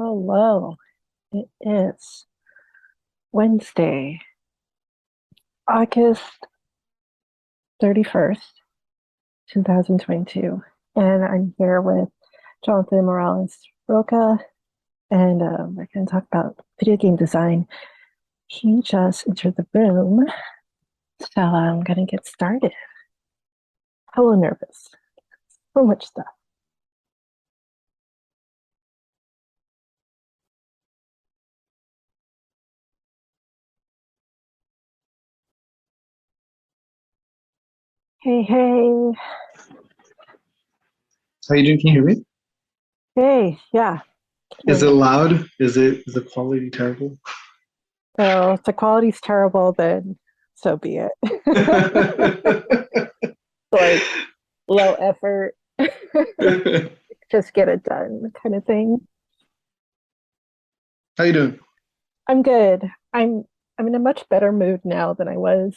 Hello. It is Wednesday, August 31st, 2022. And I'm here with Jonathan Morales Rocha, and we're going to talk about video game design. He just entered the room, so I'm going to get started. Hella nervous. So much stuff. Hey, hey. How you doing? Can you hear me? Hey, yeah, can hear Is it you. loud? Is the quality terrible? So if the quality's terrible, then so be it. Like low effort. Just get it done kind of thing. How you doing? I'm good. I'm in a much better mood now than I was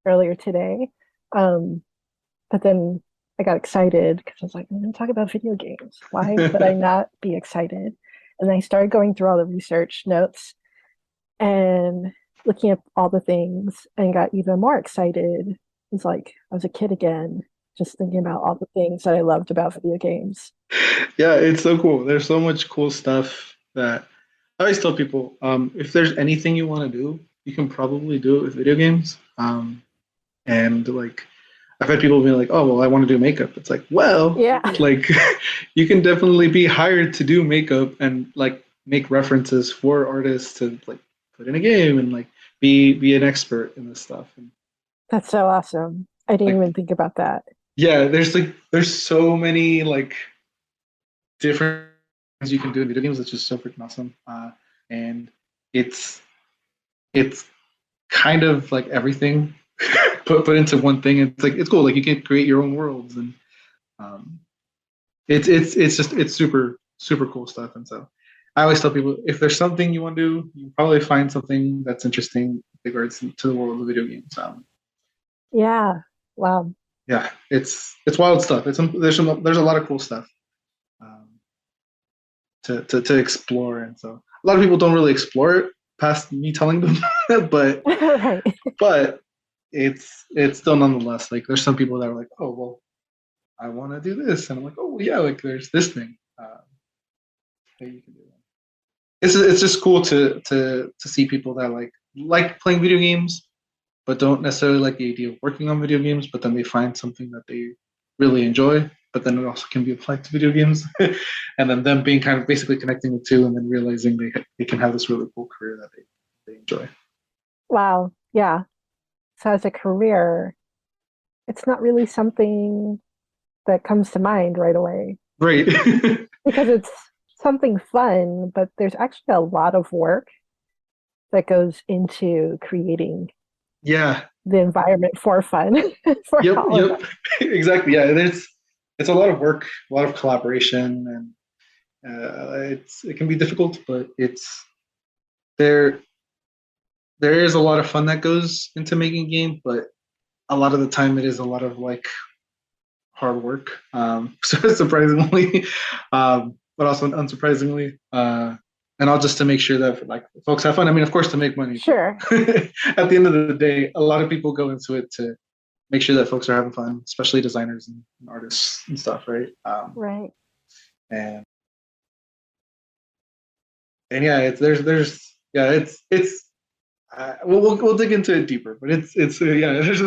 earlier today. Um, but then I got excited because I was like, I'm going to talk about video games. Why would I not be excited? And I started going through all the research notes and looking at all the things and got even more excited. It's like I was a kid again, just thinking about all the things that I loved about video games. Yeah, it's so cool. There's so much cool stuff that I always tell people, if there's anything you want to do, you can probably do it with video games. And like I've had people be like, "Oh, well, I want to do makeup." It's like, well, Yeah. like you can definitely be hired to do makeup and like make references for artists to like put in a game and like be an expert in this stuff. And That's so awesome. I didn't like even think about that. yeah, there's so many like different things you can do in video games, which is so freaking awesome. And it's it's kind of like everything put into one thing. It's like it's cool. Like you can create your own worlds, and um, it's just it's super cool stuff. And so I always tell people if there's something you want to do, you probably find something that's interesting in regards to the world of video games. Yeah. Wow. Yeah, it's wild stuff. There's a lot of cool stuff. Um, to explore. And so a lot of people don't really explore it past me telling them, but Right. but it's still nonetheless like there's some people that are like, oh well, I want to do this, and I'm like, oh well, yeah, like there's this thing that you can do. It's just cool to see people that like playing video games, but don't necessarily like the idea of working on video games, but then they find something that they really enjoy, but then it also can be applied to video games. And then them being kind of basically connecting the two and then realizing they can have this really cool career that they enjoy. Wow. Yeah. So as a career, it's not really something that comes to mind right away Right. because it's something fun, but there's actually a lot of work that goes into creating Yeah. the environment for fun for Yep. all of us. Yep. Exactly. Yeah. It's a lot of work, a lot of collaboration, and it can be difficult, but it's there. There is a lot of fun that goes into making a game, but a lot of the time it is a lot of like hard work. Surprisingly, but also unsurprisingly, and all just to make sure that like folks have fun. I mean, of course, to make money, but Sure. at the end of the day, a lot of people go into it to make sure that folks are having fun, especially designers and artists and stuff, right? Right. And and yeah, there's yeah, it's we'll dig into it deeper, but it's yeah, there's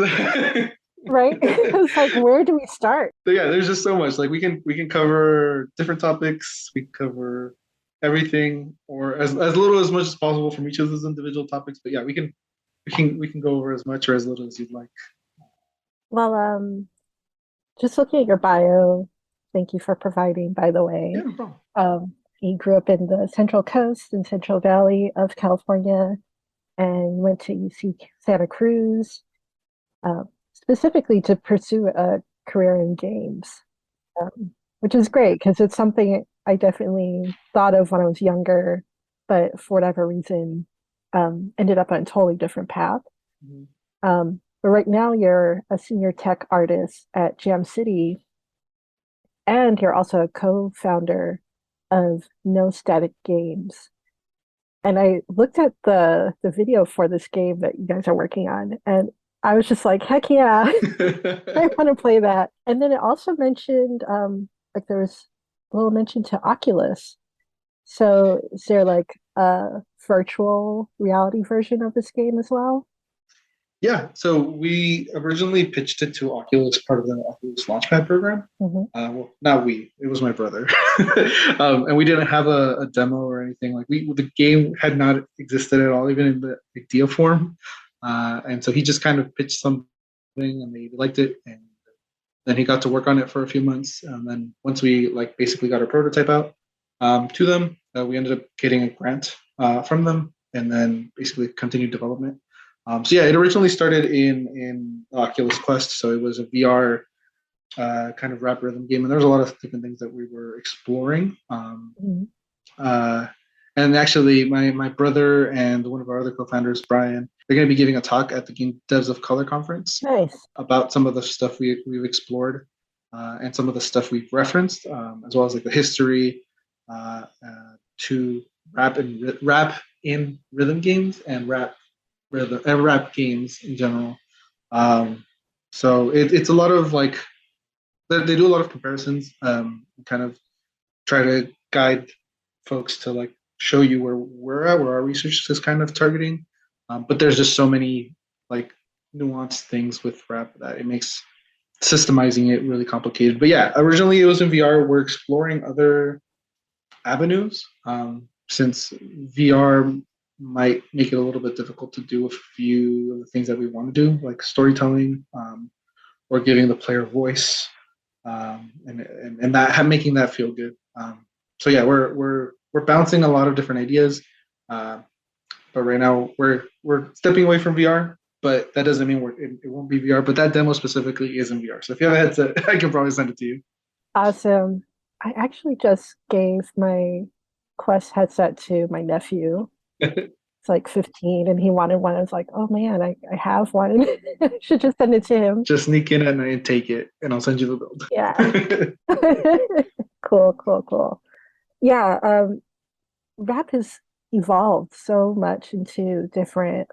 Right. It's like, where do we start? so yeah, there's just so much. Like we can cover different topics. We cover everything, or as little as much as possible from each of those individual topics. But yeah, we can go over as much or as little as you'd like. Well, just looking at your bio, thank you for providing, by the Yeah, way. no problem. He grew up in the Central Coast and Central Valley of California and went to UC Santa Cruz, specifically to pursue a career in games, which is great because it's something I definitely thought of when I was younger, but for whatever reason, ended up on a totally different path. Mhm. But right now, you're a senior tech artist at Jam City, and you're also a co-founder of no static games. And I looked at the video for this game that you guys are working on, and I was just like, heck yeah, I want to play that. And then it also mentioned like there was a little mention to Oculus. So is there like a virtual reality version of this game as well? Yeah, so we originally pitched it to Oculus, part of the Oculus Launchpad program. Hmm. Well, not we; it was my brother, and we didn't have a demo or anything. Like the game had not existed at all, even in the idea form. And so he just kind of pitched something, and they liked it, and then he got to work on it for a few months. And then once we like basically got our prototype out to them, we ended up getting a grant from them, and then basically continued development. So yeah, it originally started in Oculus Quest, so it was a VR kind of rap rhythm game, and there was a lot of different things that we were exploring. Hmm. Uh, and actually, my brother and one of our other co-founders, Brian, they're going to be giving a talk at the Game Devs of Color conference Nice. about some of the stuff we've explored and some of the stuff we've referenced, as well as like the history to rap in rhythm games and rap games in general. Um, so it's a lot of like they do a lot of comparisons, kind of try to guide folks to like show you where we're at, where our research is kind of targeting. But there's just so many like nuanced things with rap that it makes systemizing it really complicated. But yeah, originally it was in VR. We're exploring other avenues since VR might make it a little bit difficult to do a few of the things that we want to do, like storytelling or giving the player voice, and that making that feel good. So yeah, we're bouncing a lot of different ideas, uh, but right now we're stepping away from VR. But that doesn't mean it won't be VR. But that demo specifically is in VR. So if you have a headset, I can probably send it to you. Awesome. I actually just gave my Quest headset to my nephew. It's like 15 and he wanted one. I was like, oh man, I have one. I should just send it to him. Just sneak in at night and take it, and I'll send you Yeah. the build. Cool, cool, cool. Yeah, rap has evolved so much into different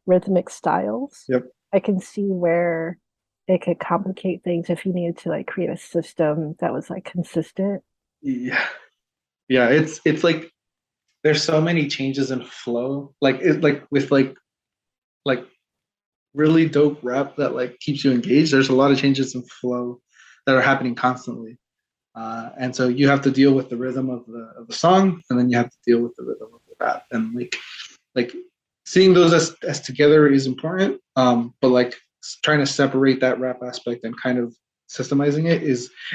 rhythmic styles. Yep. I can see where it could complicate things if you needed to like create a system that was like consistent. Yeah. Yeah. It's like there's so many changes in flow, like like with like really dope rap that like keeps you engaged. There's a lot of changes in flow that are happening constantly. And so you have to deal with the rhythm of the song, and then you have to deal with the rhythm of the rap, and like seeing those as together is important. But like trying to separate that rap aspect and kind of systemizing it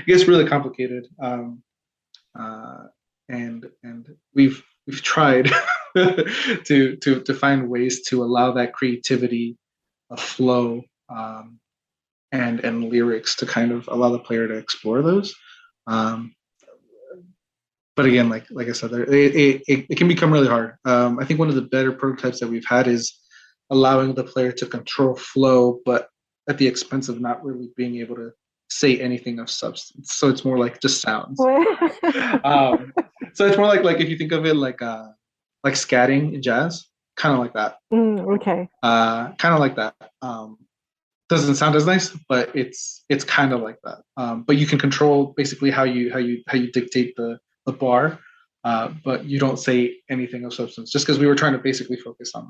gets really complicated. Uh, and we've tried to find ways to allow that creativity of flow and lyrics to kind of allow the player to explore those. Um, but again, like I said, it can become really hard. I think one of the better prototypes that we've had is allowing the player to control flow, but at the expense of not really being able to say anything of substance. So it's more like just sounds. Um, so it's more like if you think of it like scatting in jazz, kind of like that. Okay. Kind of like that. Doesn't sound as nice, but it's kind of like that. But you can control basically how you dictate the bar, but you don't say anything of substance. Just because we were trying to basically focus on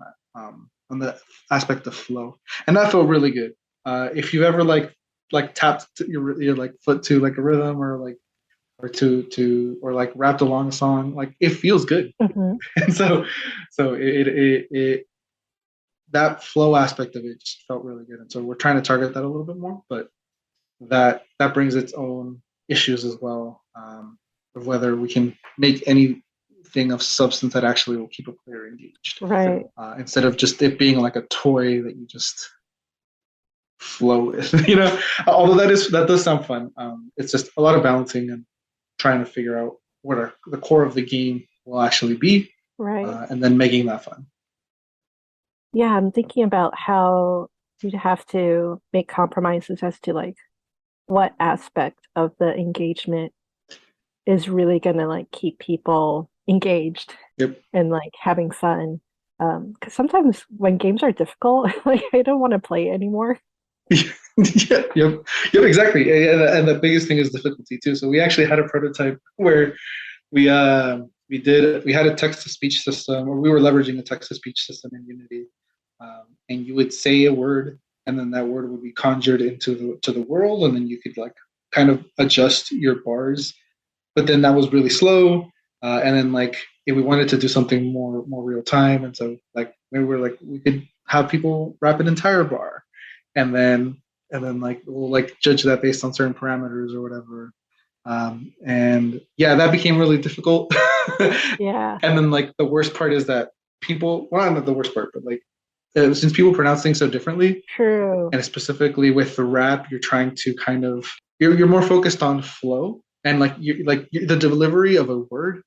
the aspect of flow, and that felt really good. If you've ever like tapped your like foot to like a rhythm or like or to or like rapped along a song, like it feels good. Hmm. And so it that flow aspect of it just felt really good. And so we're trying to target that a little bit more, but that brings its own issues as well, of whether we can make anything of substance that actually will keep a player engaged, Right. instead of just it being like a toy that you just flow with. Although that does sound fun. It's just a lot of balancing and trying to figure out what the core of the game will actually be, Right. and then making that fun. Yeah, I'm thinking about how you'd have to make compromises as to like what aspect of the engagement is really gonna like keep people engaged Yep. and like having fun. Because sometimes when games are difficult, like I don't want to play anymore. Yeah, yep, yep, exactly. And the biggest thing is difficulty too. So we actually had a prototype where we had a text to speech system, or we were leveraging a text to speech system in Unity, and you would say a word, and then that word would be conjured into the world, and then you could like kind of adjust your bars. But then that was really slow, and then like if we wanted to do something more real time, and so like we were like we could have people rap an entire bar, and then like we'll like judge that based on certain parameters or whatever. And yeah, that became really difficult. Yeah, And then like the worst part is that people, well, not the worst part, but like since people pronounce things so differently, true. and specifically with the rap, you're trying to kind of you're more focused on flow and the delivery of a word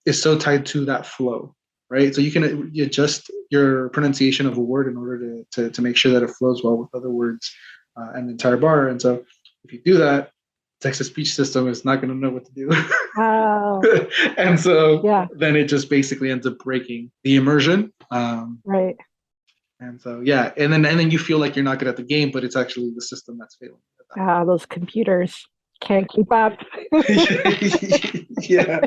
is so tied to that flow, right? So you can adjust your pronunciation of a word in order to make sure that it flows well with other words and the entire bar. And so if you do that, text to speech system is not going to know what to do. Oh, And so yeah, then it just basically ends up breaking the immersion. right. And so yeah, and then you feel like you're not good at the game, but it's actually the system that's failing at that Ah, those computers can't keep up. point. Yeah.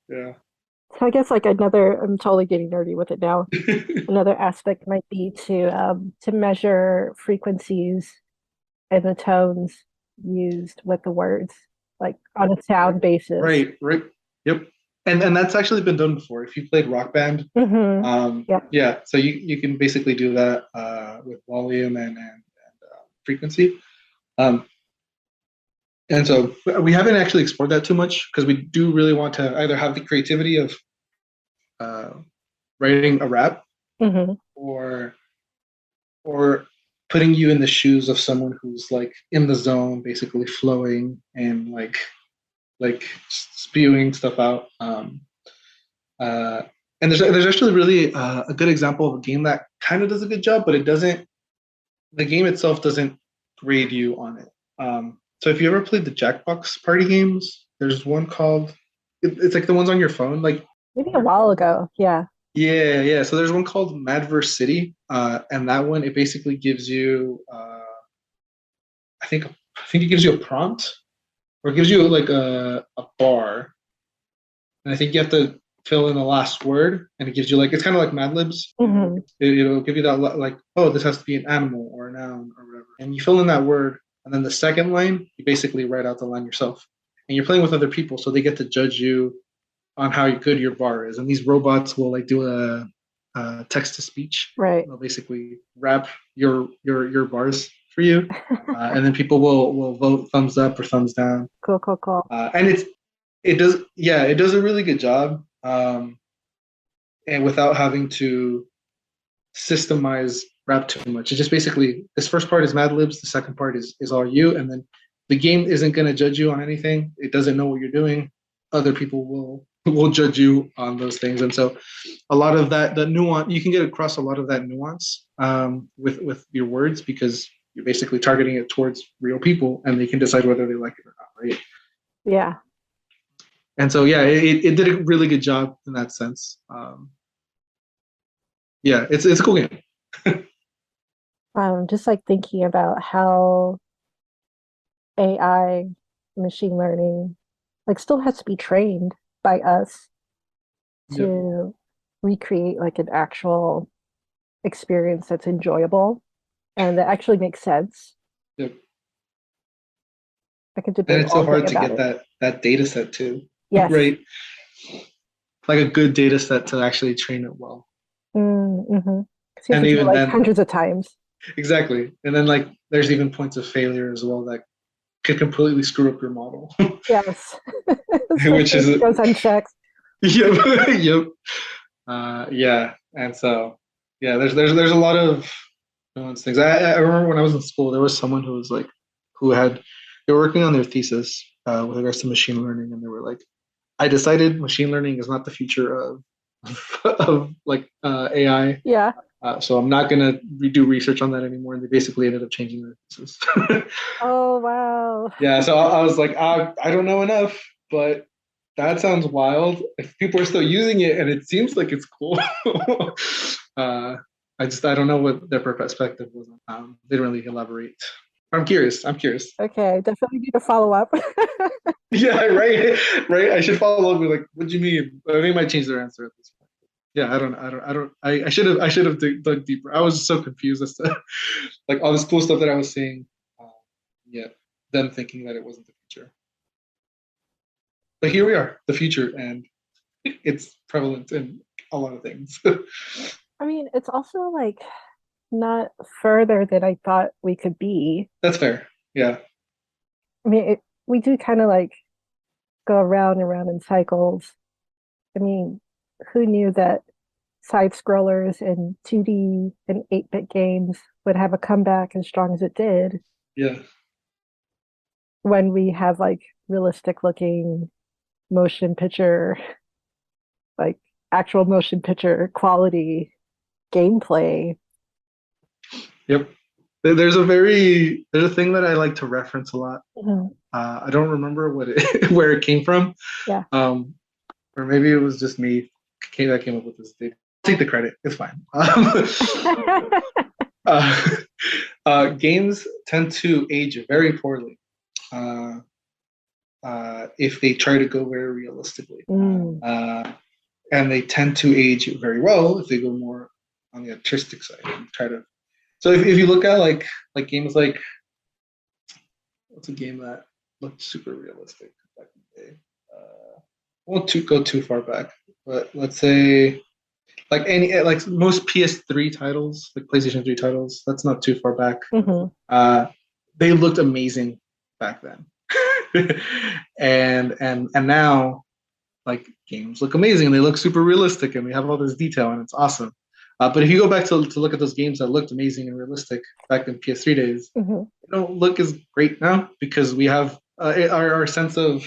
Yeah. So I guess like another, I'm totally getting nerdy with it now. Another aspect might be to measure frequencies and the tones used with the words, like on a sound basis. Right, right. Yep. And that's actually been done before. If you played Rock Band, Yep. yeah, so you can basically do that with volume and frequency. Um, and so we haven't actually explored that too much because we do really want to either have the creativity of uh, writing a rap hmm or or putting you in the shoes of someone who's like in the zone, basically flowing and like spewing stuff out. Uh, and there's actually really a good example of a game that kind of does a good job, but it doesn't. The game itself doesn't grade you on it. So if you ever played the Jackbox party games, there's one called. It's like the ones on your phone. Like Maybe a while ago. Yeah. yeah, yeah. So there's one called Madverse City, and that one it basically gives you. I think it gives you a prompt or it gives you like a bar, and I think you have to fill in the last word, and it gives you like it's kind of like Mad Libs. hmm It'll give you that like, oh, this has to be an animal or a noun or whatever, and you fill in that word, and then the second line you basically write out the line yourself, and you're playing with other people, so they get to judge you on how good your bar is, and these robots will like do a text to speech. Right. They'll basically rap your bars for you, and then people will vote thumbs up or thumbs down, Cool, cool, cool. and it does a really good job, and without having to systemize rap too much. It's just basically this first part is Mad Libs, the second part is all you, and then the game isn't going to judge you on anything. It doesn't know what you're doing. Other people will judge you on those things, and so a lot of that the nuance you can get across a lot of that nuance with your words because you're basically targeting it towards real people, and they can decide whether they like it or not, right? Yeah. And so yeah, it did a really good job in that sense. Yeah, it's a cool game. Just like thinking about how AI, machine learning, like still has to be trained by us Yep. to recreate like an actual experience that's enjoyable and that actually makes sense. Yep. I could And debate it's so all day hard to about get it. that data set too, Yes. right? Like a good data set to actually train it well. Mm-hmm. Because you have And to do it even like then, hundreds of times. exactly. And then like there's even points of failure as well that could completely screw up your model, Yes. which Especially is if it goes unchecked. yep, yep. Yeah, and so yeah, there's a lot of nuanced things. I remember when I was in school, there was someone who was like who had they were working on their thesis with regards to machine learning, and they were like, I decided machine learning is not the future of of like AI. Yeah. So I'm not gonna redo research on that anymore. And they basically ended up changing their thesis. Oh, wow. Yeah, so I was like, I don't know enough, but that sounds wild. If people are still using it and it seems like it's cool, uh, I don't know what their perspective was. They didn't really elaborate. I'm curious. I'm curious. Okay, definitely need to follow up. Yeah, right, right. I should follow up with like, what do you mean? They might change their answer at this point. Yeah, I should have dug deeper. I was so confused as to like all this cool stuff that I was seeing. Um, yeah, them thinking that it wasn't the future. But here we are, the future, and it's prevalent in a lot of things. I mean, it's also like not further than I thought we could be. That's fair. Yeah. I mean, we do kind of like go around and around in cycles. I mean, who knew that side scrollers and 2D and 8-bit games would have a comeback as strong as it did Yeah. when we have like realistic looking motion picture, like actual motion picture quality gameplay. Yep. There's a thing that I like to reference a lot. Mhm. I don't remember where it came from. Yeah. Um, or maybe it was just me that came up with this. Take the credit. It's fine. Uh, games tend to age very poorly uh, if they try to go very realistically. Mm. And they tend to age very well if they go more on the artistic side and try to. So if you look at like games like what's a game that looked super realistic back in the day? I won't go too far back, but let's say like any like most PS3 titles, like PlayStation 3 titles, that's not too far back. Hmm. Uh, they looked amazing back then, and now like games look amazing. They look super realistic, and they have all this detail, and it's awesome. But if you go back to look at those games that looked amazing and realistic back in PS3 days, Hmm. they don't look as great now because we have our sense of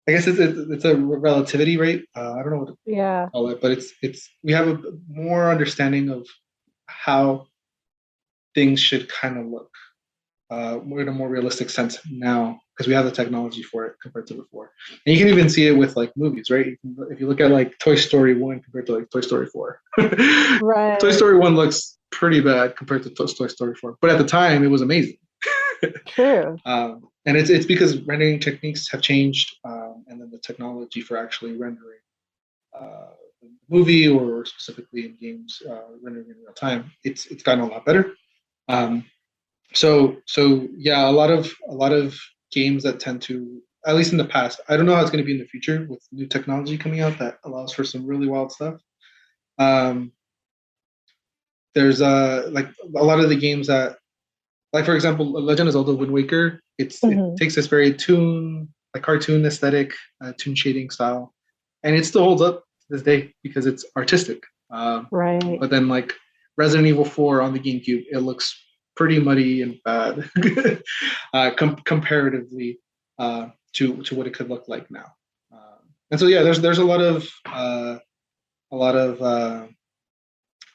I guess it's a relativity rate. I don't know what to Yeah. call it, but it's we have a more understanding of how things should kind of look in a more realistic sense now because we have the technology for it compared to before. And you can even see it with like movies, right? If you look at like Toy Story 1 compared to like Toy Story 4. Toy Right. Story 1 looks pretty bad compared to Toy Story 4. But at the time, it was amazing. True. And it's because rendering techniques have changed, and then the technology for actually rendering uh, the movie or specifically in games rendering in real time, it's gotten a lot better. Um, so yeah, a lot of games that tend to, at least in the past, I don't know how it's going to be in the future with new technology coming out that allows for some really wild stuff. Um, there's like a lot of the games that, like for example, Legend of Zelda Wind Waker. It Hmm. takes this very like cartoon aesthetic, toon shading style, and it still holds up to this day because it's artistic. Right. But then like Resident Evil 4 on the GameCube, it looks pretty muddy and bad comparatively to what it could look like now. And so yeah, there's a lot of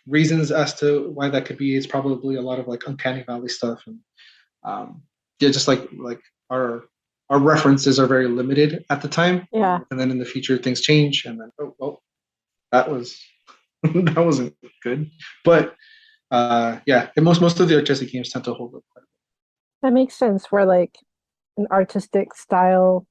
reasons as to why that could be. It's probably a lot of like uncanny valley stuff, and yeah, just like our our references are very limited at the time, Yeah. and then in the future things change, and then oh well, that was that wasn't good. But yeah, and most of the artistic games tend to hold up quite That makes sense where like an artistic style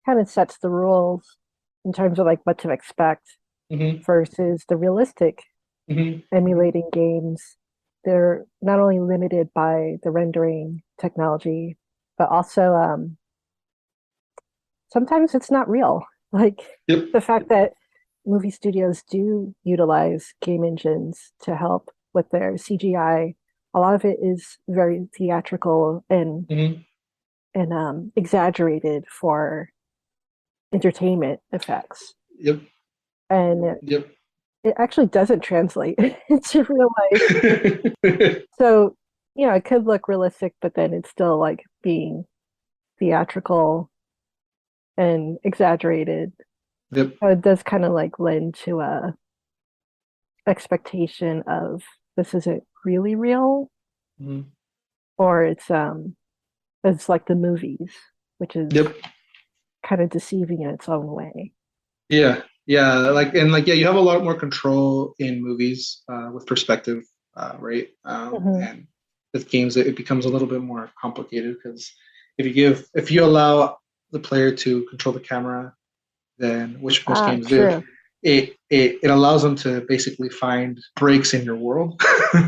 kind of sets the rules in terms of like what to expect a bit. versus the realistic Hmm. emulating games. They're not only limited by the rendering technology, but also sometimes it's not real. Like Yep. the fact that movie studios do utilize game engines to help with their CGI, a lot of it is very theatrical Hmm. and exaggerated for entertainment effects. Yep. And Yep. it actually doesn't translate into real life. So, it could look realistic, but then it's still like being theatrical and exaggerated. Yep. So it does kind of like lend to expectation of this isn't really real, Mhm. or it's like the movies, which is Yep. kind of deceiving in its own way. Yeah. Yeah. Like, yeah, you have a lot more control in movies with perspective, right? Hmm. And with games, it becomes a little bit more complicated because if you allow the player to control the camera, then which most Ah, games do, true. it allows them to basically find breaks in your world,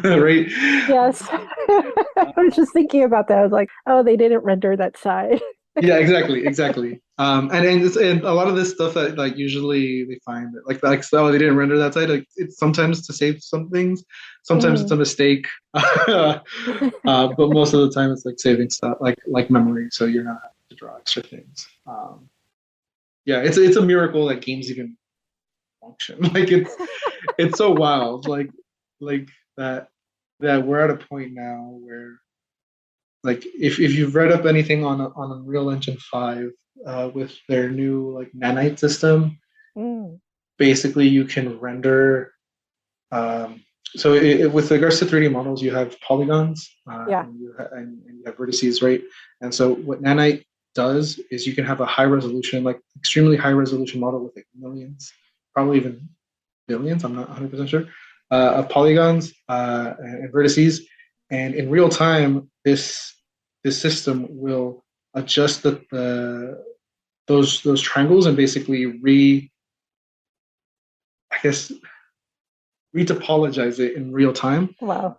right? Yes. I was just thinking about that. I was like, oh, they didn't render that side. Yeah, exactly, exactly. And a lot of this stuff that like usually they find like oh they didn't render that side. Like it's sometimes to save some things, sometimes it's Hmm. a mistake, but most of the time it's like saving stuff like memory, so you're not having to draw extra things. Yeah, it's a miracle that games even function. Like it's so wild. Like that that we're at a point now where like if you've read up anything on Unreal Engine 5 with their new like nanite system, Mm, basically you can render so with regards to 3D models, you have polygons yeah. and you have vertices, right? And so what nanite does is you can have a high resolution, like extremely high resolution model with like millions, probably even billions. I'm not 100% sure of polygons and vertices, and in real time, this system will adjust those triangles and basically I guess retopologize it in real time. Wow.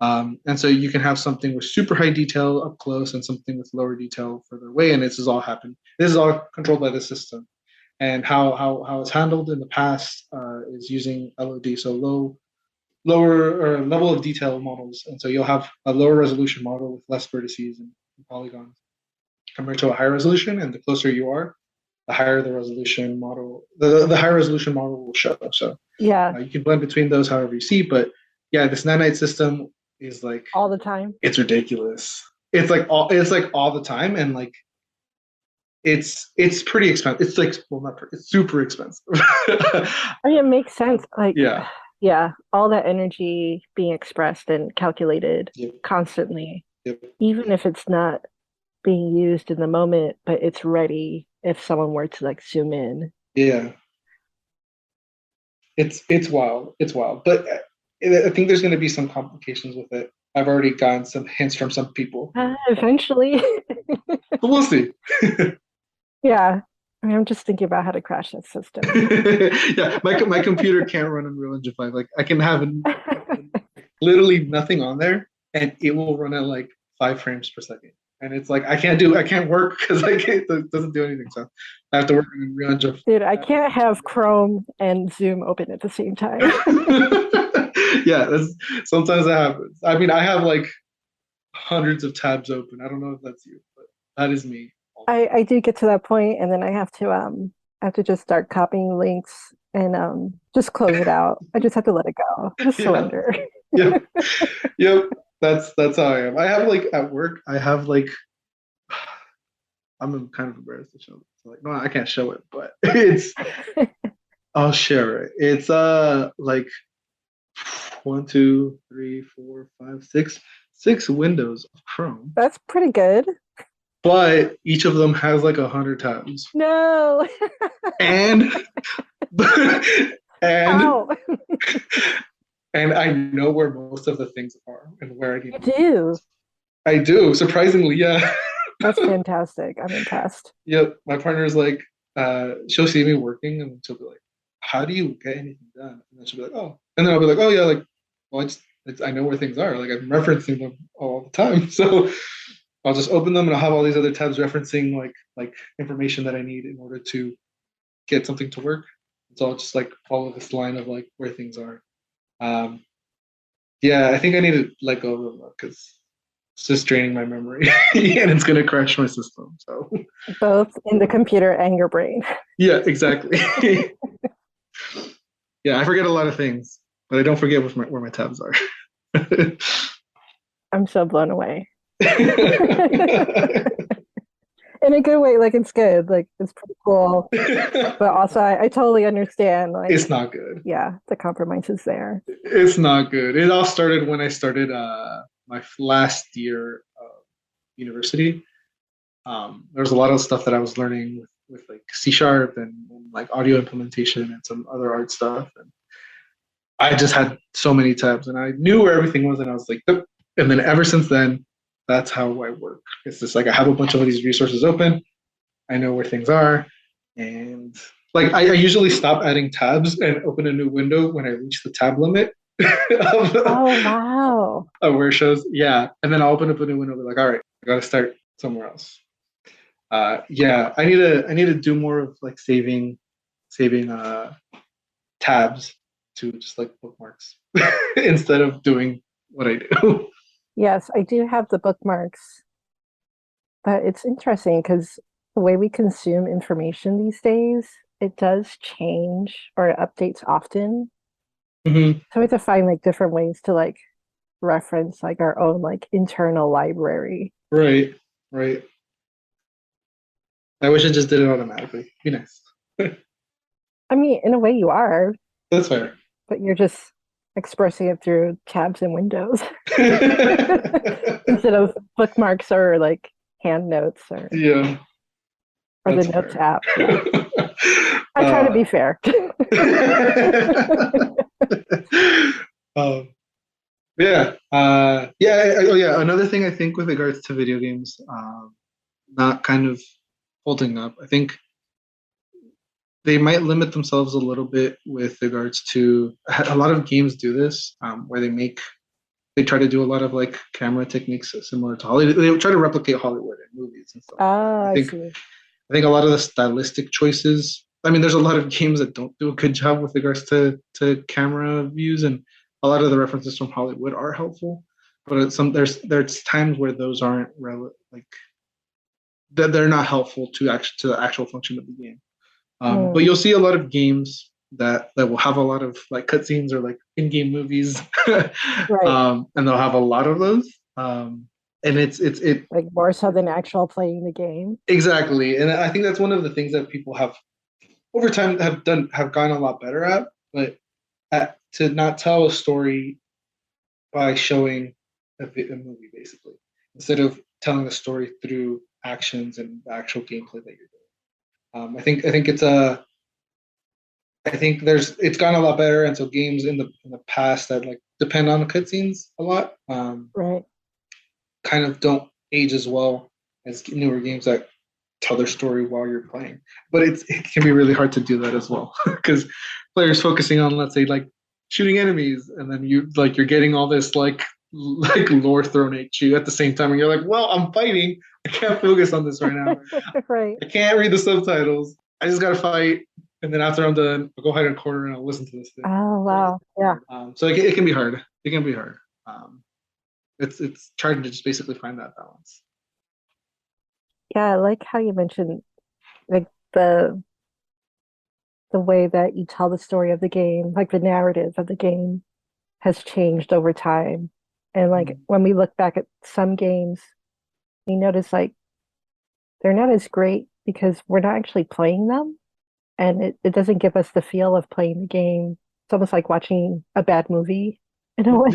And so you can have something with super high detail up close and something with lower detail further away, and this is all happened. This is all controlled by the system. And how it's handled in the past is using LOD, so lower or level of detail models, and so you'll have a lower resolution model with less vertices and polygons compared to a higher resolution. And the closer you are, the higher the resolution model, the higher resolution model will show. So Yeah. you can blend between those however you see. But yeah, this nanite system is like All the time. it's ridiculous. It's like all the time, and like it's pretty expensive. It's like well, not pretty, it's super expensive. I mean, it makes sense. Like, Yeah. yeah, all that energy being expressed and calculated Yep. constantly, Yep. even if it's not being used in the moment, but it's ready if someone were to like zoom in. Yeah. It's wild. It's wild. But I think there's going to be some complications with it. I've already gotten some hints from some people, Eventually. but we'll see. Yeah. I mean, I'm just thinking about how to crash that system. Yeah, my computer can't run Unreal Engine 5. Like I can have literally nothing on there, and it will run at like 5 frames per second. And it's like I can't work because it doesn't do anything. So I have to work in Unreal Engine. Dude, I can't have Chrome and Zoom open at the same time. Yeah, sometimes that happens. I mean, I have like hundreds of tabs open. I don't know if that's you, but that is me. I do get to that point and then I have to just start copying links and just close it out. I just have to let it go. Just Yeah, surrender. yep, yep. That's how I am. I have like at work, I have like I'm kind of embarrassed to show it. So like, no, I can't show it, but it's I'll share it. It's like one, two, three, four, five, six windows of Chrome, That's pretty good. but each of them has like 100 tabs, No. and and Ow. and I know where most of the things are and where I need You to move things. do. I do, surprisingly, yeah. That's fantastic. I'm impressed. Yep. My partner is like, she'll see me working and she'll be like, how do you get anything done? And then she'll be like, oh. And then I'll be like, oh, yeah, like, well, I know where things are. Like, I'm referencing them all the time. So I'll just open them and I'll have all these other tabs referencing like information that I need in order to get something to work. So I'll just like follow this line of like where things are. Um, yeah, I think I need to let go of them because it's just draining my memory and it's gonna crash my system. So Both in the computer and your brain. yeah, exactly. Yeah, I forget a lot of things, but I don't forget where my tabs are. I'm so blown away. in a good way. Like it's good. Like it's pretty cool. But also, I totally understand. Like, It's not good. yeah, the compromise is there. It's not good. It all started when I started my last year of university. There was a lot of stuff that I was learning with like C sharp and like audio implementation and some other art stuff. And I just had so many tabs and I knew where everything was and I was like, "Nope." And then ever since then, that's how I work. It's just like I have a bunch of these resources open. I know where things are. And like I usually stop adding tabs and open a new window when I reach the tab limit of, Oh, wow. where it shows. Yeah. And then I'll open up a new window and be like, all right, I gotta start somewhere else. Yeah, I need to do more of like saving tabs to just like bookmarks instead of doing what I do. Yes, I do have the bookmarks, but it's interesting because the way we consume information these days, it does change or it updates often. Mhm. So we have to find like different ways to like reference like our own like internal library. Right, right. I wish I just did it automatically. Be nice. I mean, in a way you are, That's fair. but you're just expressing it through tabs and windows instead of bookmarks or like hand notes Yeah, or the that's notes fair. app. Yeah. I try to uh, be fair. um, yeah, yeah. Oh, yeah. Another thing I think with regards to video games, not kind of holding up. I think they might limit themselves a little bit with regards to a lot of games do this, where they try to do a lot of like camera techniques similar to Hollywood. They try to replicate Hollywood in movies and stuff like that. Ah, I see. I think a lot of the stylistic choices. I mean, there's a lot of games that don't do a good job with regards to camera views, and a lot of the references from Hollywood are helpful. But there's times where those aren't like that they're not helpful to the actual function of the game. But Mm, you'll see a lot of games that will have a lot of like cutscenes or like in-game movies, right. and they'll have a lot of those. And it Like more so than actual playing the game. exactly, and I think that's one of the things that people have over time have gone a lot better at. But to not tell a story by showing a movie, basically, instead of telling the story through actions and the actual gameplay that you're doing. I think it's gone a lot better, and so games in the past that like depend on the cutscenes a lot, Right. kind of don't age as well as newer games that tell their story while you're playing. But it can be really hard to do that as well because players focusing on, let's say, like shooting enemies, and then you're getting all this like lore thrown at you at the same time, and you're like, well, I'm fighting. I can't focus on this right now. Right. I can't read the subtitles. I just gotta fight, and then after I'm done, I'll go hide in a corner and I'll listen to this thing. Oh, wow. Yeah. So it can be hard. It can be hard. Um, it's trying to just basically find that balance. Yeah, I like how you mentioned like the the way that you tell the story of the game, like the narrative of the game has changed over time. And like Mhm. when we look back at some games, we notice like they're not as great because we're not actually playing them and it doesn't give us the feel of playing the game. It's almost like watching a bad movie in a way.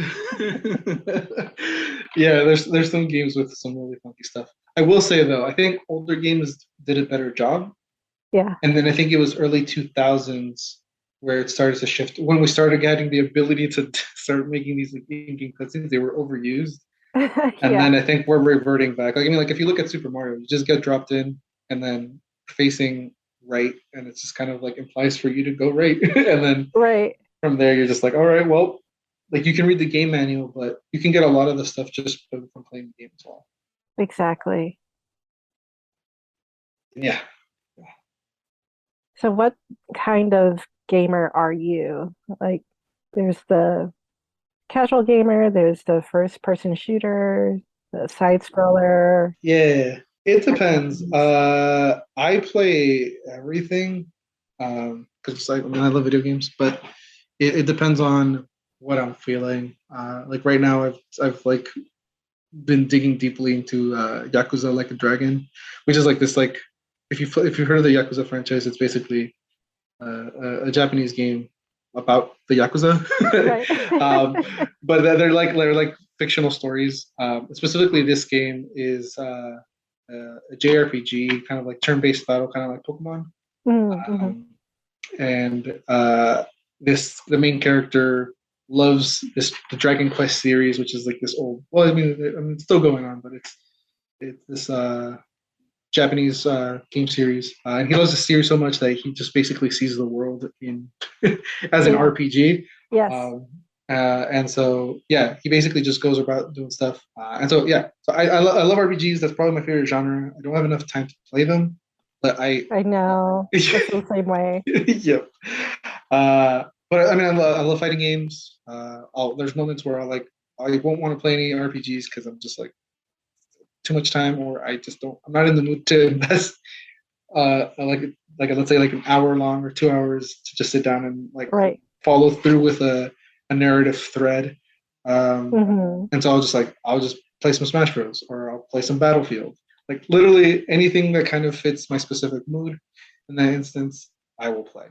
Yeah, there's some games with some really funky stuff. I will say though, I think older games did a better job, Yeah. and then I think it was early 2000s where it started to shift. When we started getting the ability to start making these like in-game cutscenes, they were overused. And Yeah. then I think we're reverting back. Like I mean, like if you look at Super Mario, you just get dropped in and then facing right, and it's just kind of like implies for you to go right, and then Right. from there you're just like, all right, well, like you can read the game manual, but you can get a lot of the stuff just from playing the game as well. Exactly. Yeah. So what kind of gamer are you? Like there's the casual gamer, there's the first person shooter, the side scroller. Yeah, it depends. RPGs. I play everything because I mean I love video games, but it depends on what I'm feeling. Like right now, I've like been digging deeply into Yakuza Like a Dragon, which is like this like if you've heard of the Yakuza franchise, it's basically a Japanese game about the Yakuza. Right. um, but they're like fictional stories. Specifically, this game is a JRPG, kind of like turn-based battle, kind of like Pokemon. Mm-hmm. Um, and this the main character loves the Dragon Quest series, which is like this old. Well, I mean, it's still going on, but it's this Japanese game series, and he loves the series so much that he just basically sees the world in as an Yeah. RPG. Yes. Um, and so yeah, he basically just goes about doing stuff. And so yeah, so I love RPGs. That's probably my favorite genre. I don't have enough time to play them, but I I know. I feel the same way. yep. But I mean, I love fighting games. There's moments where I won't want to play any RPGs because I'm just like too much time, or I just don't. I'm not in the mood to invest like let's say like an hour long or 2 hours to just sit down and like Right. follow through with a narrative thread. Hmm. And so I'll just play some Smash Bros. Or I'll play some Battlefield. Like literally anything that kind of fits my specific mood in that instance, I will play.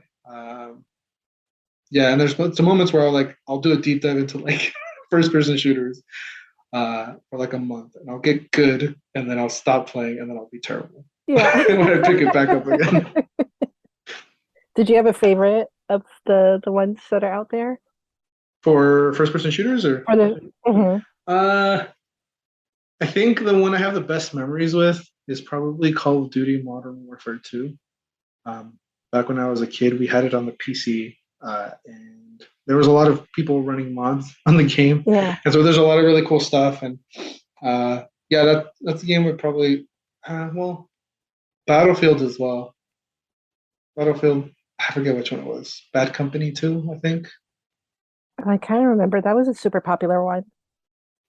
Yeah, and there's some moments where I'll do a deep dive into like first person shooters for like a month, and I'll get good, and then I'll stop playing, and then I'll be terrible Yeah. when I pick it back up again. Did you have a favorite of the ones that are out there? For first person shooters, or Or the hmm uh, I think the one I have the best memories with is probably Call of Duty Modern Warfare 2. Back when I was a kid, we had it on the PC, and there was a lot of people running mods on the game, Yeah. and so there's a lot of really cool stuff. And yeah, that's the game would probably well, Battlefield as well. Battlefield, I forget which one it was. Bad Company 2, I think. I kind of remember that was a super popular one.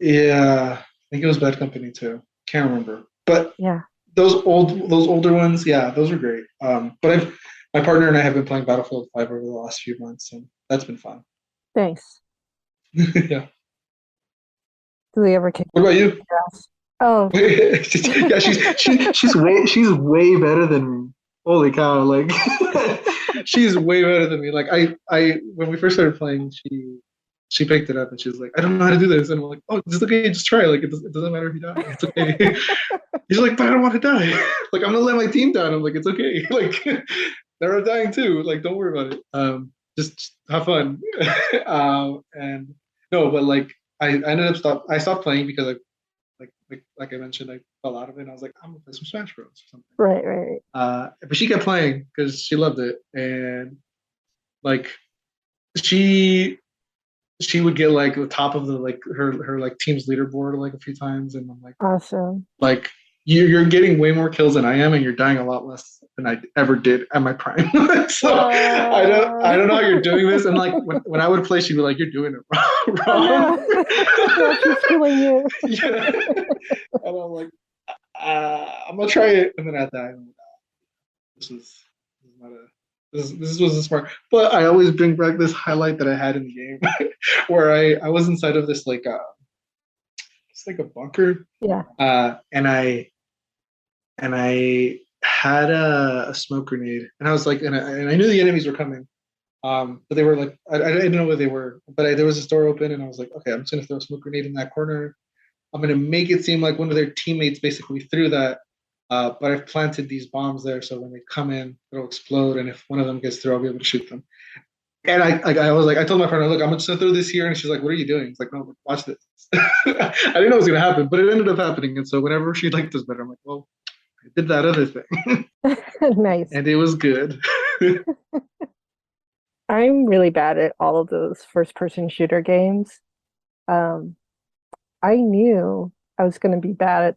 Yeah, I think it was Bad Company 2. Can't remember, but Yeah. those older ones, yeah, those are great. But my partner and I have been playing Battlefield 5 over the last few months, and that's been fun. Thanks. Yeah. Do they ever kick What about you? your ass? Oh, Yeah, she's way better than me. Holy cow! Like she's way better than me. Like I when we first started playing, she picked it up and she was like, I don't know how to do this, and I'm like, oh, it's okay, just try. Like it doesn't matter if you die, it's okay. He's like, but I don't want to die. Like I'm gonna let my team down. I'm like, it's okay. Like they're dying too. Like don't worry about it. Just have fun. And no, but like I stopped playing because like I mentioned, I fell out of it. And I was like, I'm gonna play some Smash Bros. Or something. right, right. But she kept playing because she loved it, and like she she would get like the top of the like her like team's leaderboard like a few times, and I'm Awesome. like you're getting way more kills than I am, and you're dying a lot less than I ever did at my prime. So I don't know how you're doing this. And like when I would play, she'd be like, "You're doing it Oh wrong." no. Yeah, she's killing you. Yeah, and I'm like, I'm gonna try it, and then I die. I'm like, this is not a this wasn't smart. But I always bring back this highlight that I had in the game where I was inside of this like it's like a bunker, Yeah. And I had a smoke grenade, and I was like, and I knew the enemies were coming, but they were like, I didn't know where they were, but there was this door open, and I was like, okay, I'm just gonna throw a smoke grenade in that corner. I'm gonna make it seem like one of their teammates basically threw that, but I've planted these bombs there, so when they come in, it'll explode, and if one of them gets through, I'll be able to shoot them. And I was like, I told my partner, look, I'm just gonna throw this here, and she's like, what are you doing? It's like, no, watch this. I didn't know it was gonna happen, but it ended up happening, and so whenever she liked this better, I'm like, well, I did that other thing, Nice. and it was good. I'm really bad at all of those first person shooter games. Um, I knew I was going to be bad at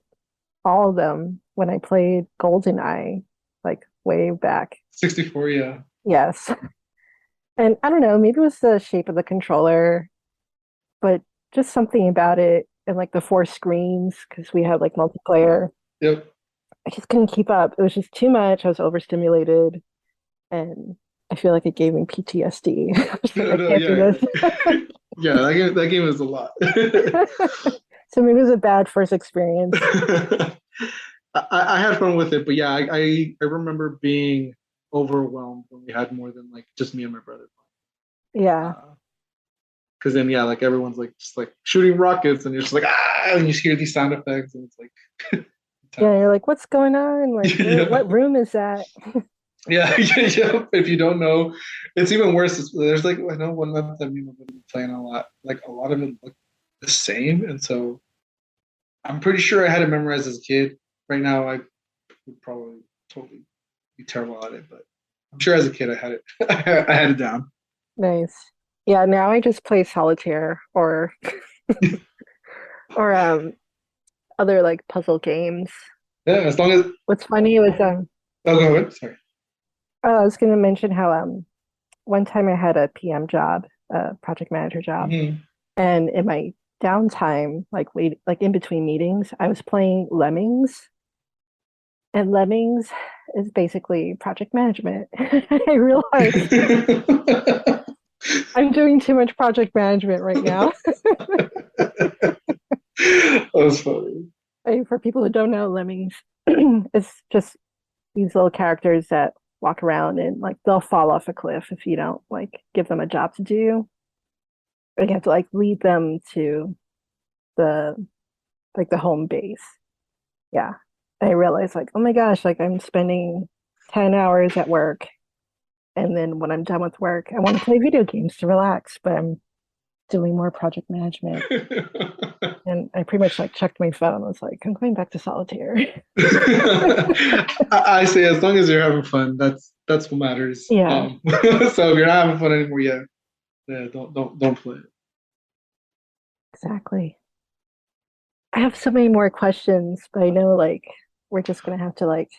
all of them when I played GoldenEye, like way back. 64, yeah. Yes. And I don't know, maybe it was the shape of the controller, but just something about it and like the four screens because we had like multiplayer. Yep. I just couldn't keep up. It was just too much. I was overstimulated, and I feel like it gave me PTSD. I was like, No, I no, can't do yeah. this. Yeah, that game is a lot. So maybe it was a bad first experience. I had fun with it, but yeah, I remember being overwhelmed when we had more than like just me and my brother. Yeah. Because then yeah, like everyone's like just like shooting rockets, and you're just like and you hear these sound effects, and it's like Yeah, intense. you're like, what's going on? Like, where, Yeah, what room is that? yeah, yeah. If you don't know, it's even worse. There's like I know one map that me and my brother were playing a lot. Like a lot of them look the same, and so I'm pretty sure I had it memorized as a kid. Right now, I would probably totally be terrible at it, but I'm sure as a kid I had it. I had it down. Nice. Yeah, now I just play solitaire or other like puzzle games. Yeah, as long as What's funny was oh, go ahead. Sorry. oh, I was gonna mention how one time I had a PM job, a project manager job, Mhm. and in my downtime, like in between meetings, I was playing Lemmings. And Lemmings is basically project management. I realized I'm doing too much project management right now. That was funny. For people who don't know, Lemmings, it's just these little characters that walk around and like they'll fall off a cliff if you don't like give them a job to do. Or you have to like lead them to the the home base. Yeah. I realized like, oh my gosh, like I'm spending 10 hours at work. And then when I'm done with work, I want to play video games to relax, but I'm doing more project management. And I pretty much like checked my phone. I was like, I'm going back to solitaire. I say as long as you're having fun, that's what matters. Yeah, So if you're not having fun anymore, yeah, yeah, don't play it. exactly. I have so many more questions, but I know like we're just gonna have to like,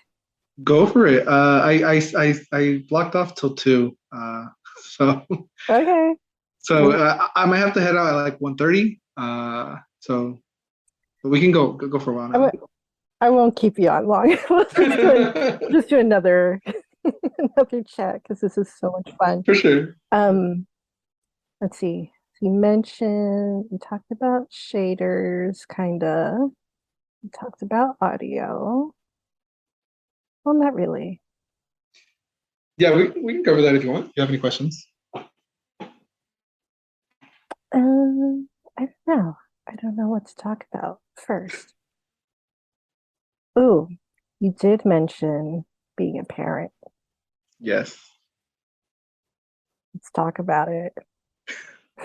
Go for it. I blocked off till 2. So okay. so Well, I might have to head out at like 1:30. So but we can go for a while I now. won't, I won't keep you on long. We'll just do another another chat because this is so much fun. For sure. Um, let's see. So you mentioned you talked about shaders, kinda. You talked about audio. Well, not really. Yeah, we can cover that if you want. If you have any questions. I don't know. I don't know what to talk about first. Oh, you did mention being a parent. Yes. Let's talk about it.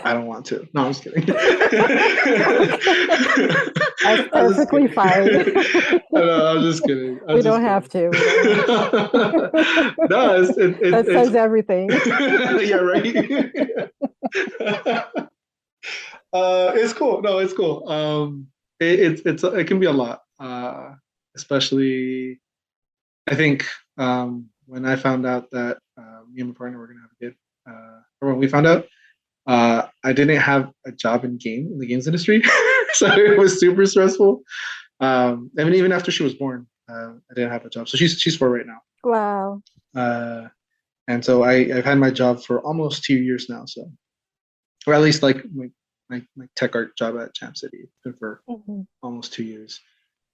I don't want to. No, I'm just kidding. That's I'm just perfectly kidding. fine. I'm just kidding. I'm We don't just have kidding. to. We don't have to. No, That it's says everything. yeah, right. It's cool. No, it's cool. It can be a lot. Especially I think when I found out that me and my partner were gonna have a kid, or when we found out, I didn't have a job in the games industry, so it was super stressful. I mean, even after she was born, I didn't have a job. So she's 4 right now, Wow. uh, and so I've had my job for almost 2 years now. So, or at least like my tech art job at Champ City. It's been for Mhm. almost 2 years,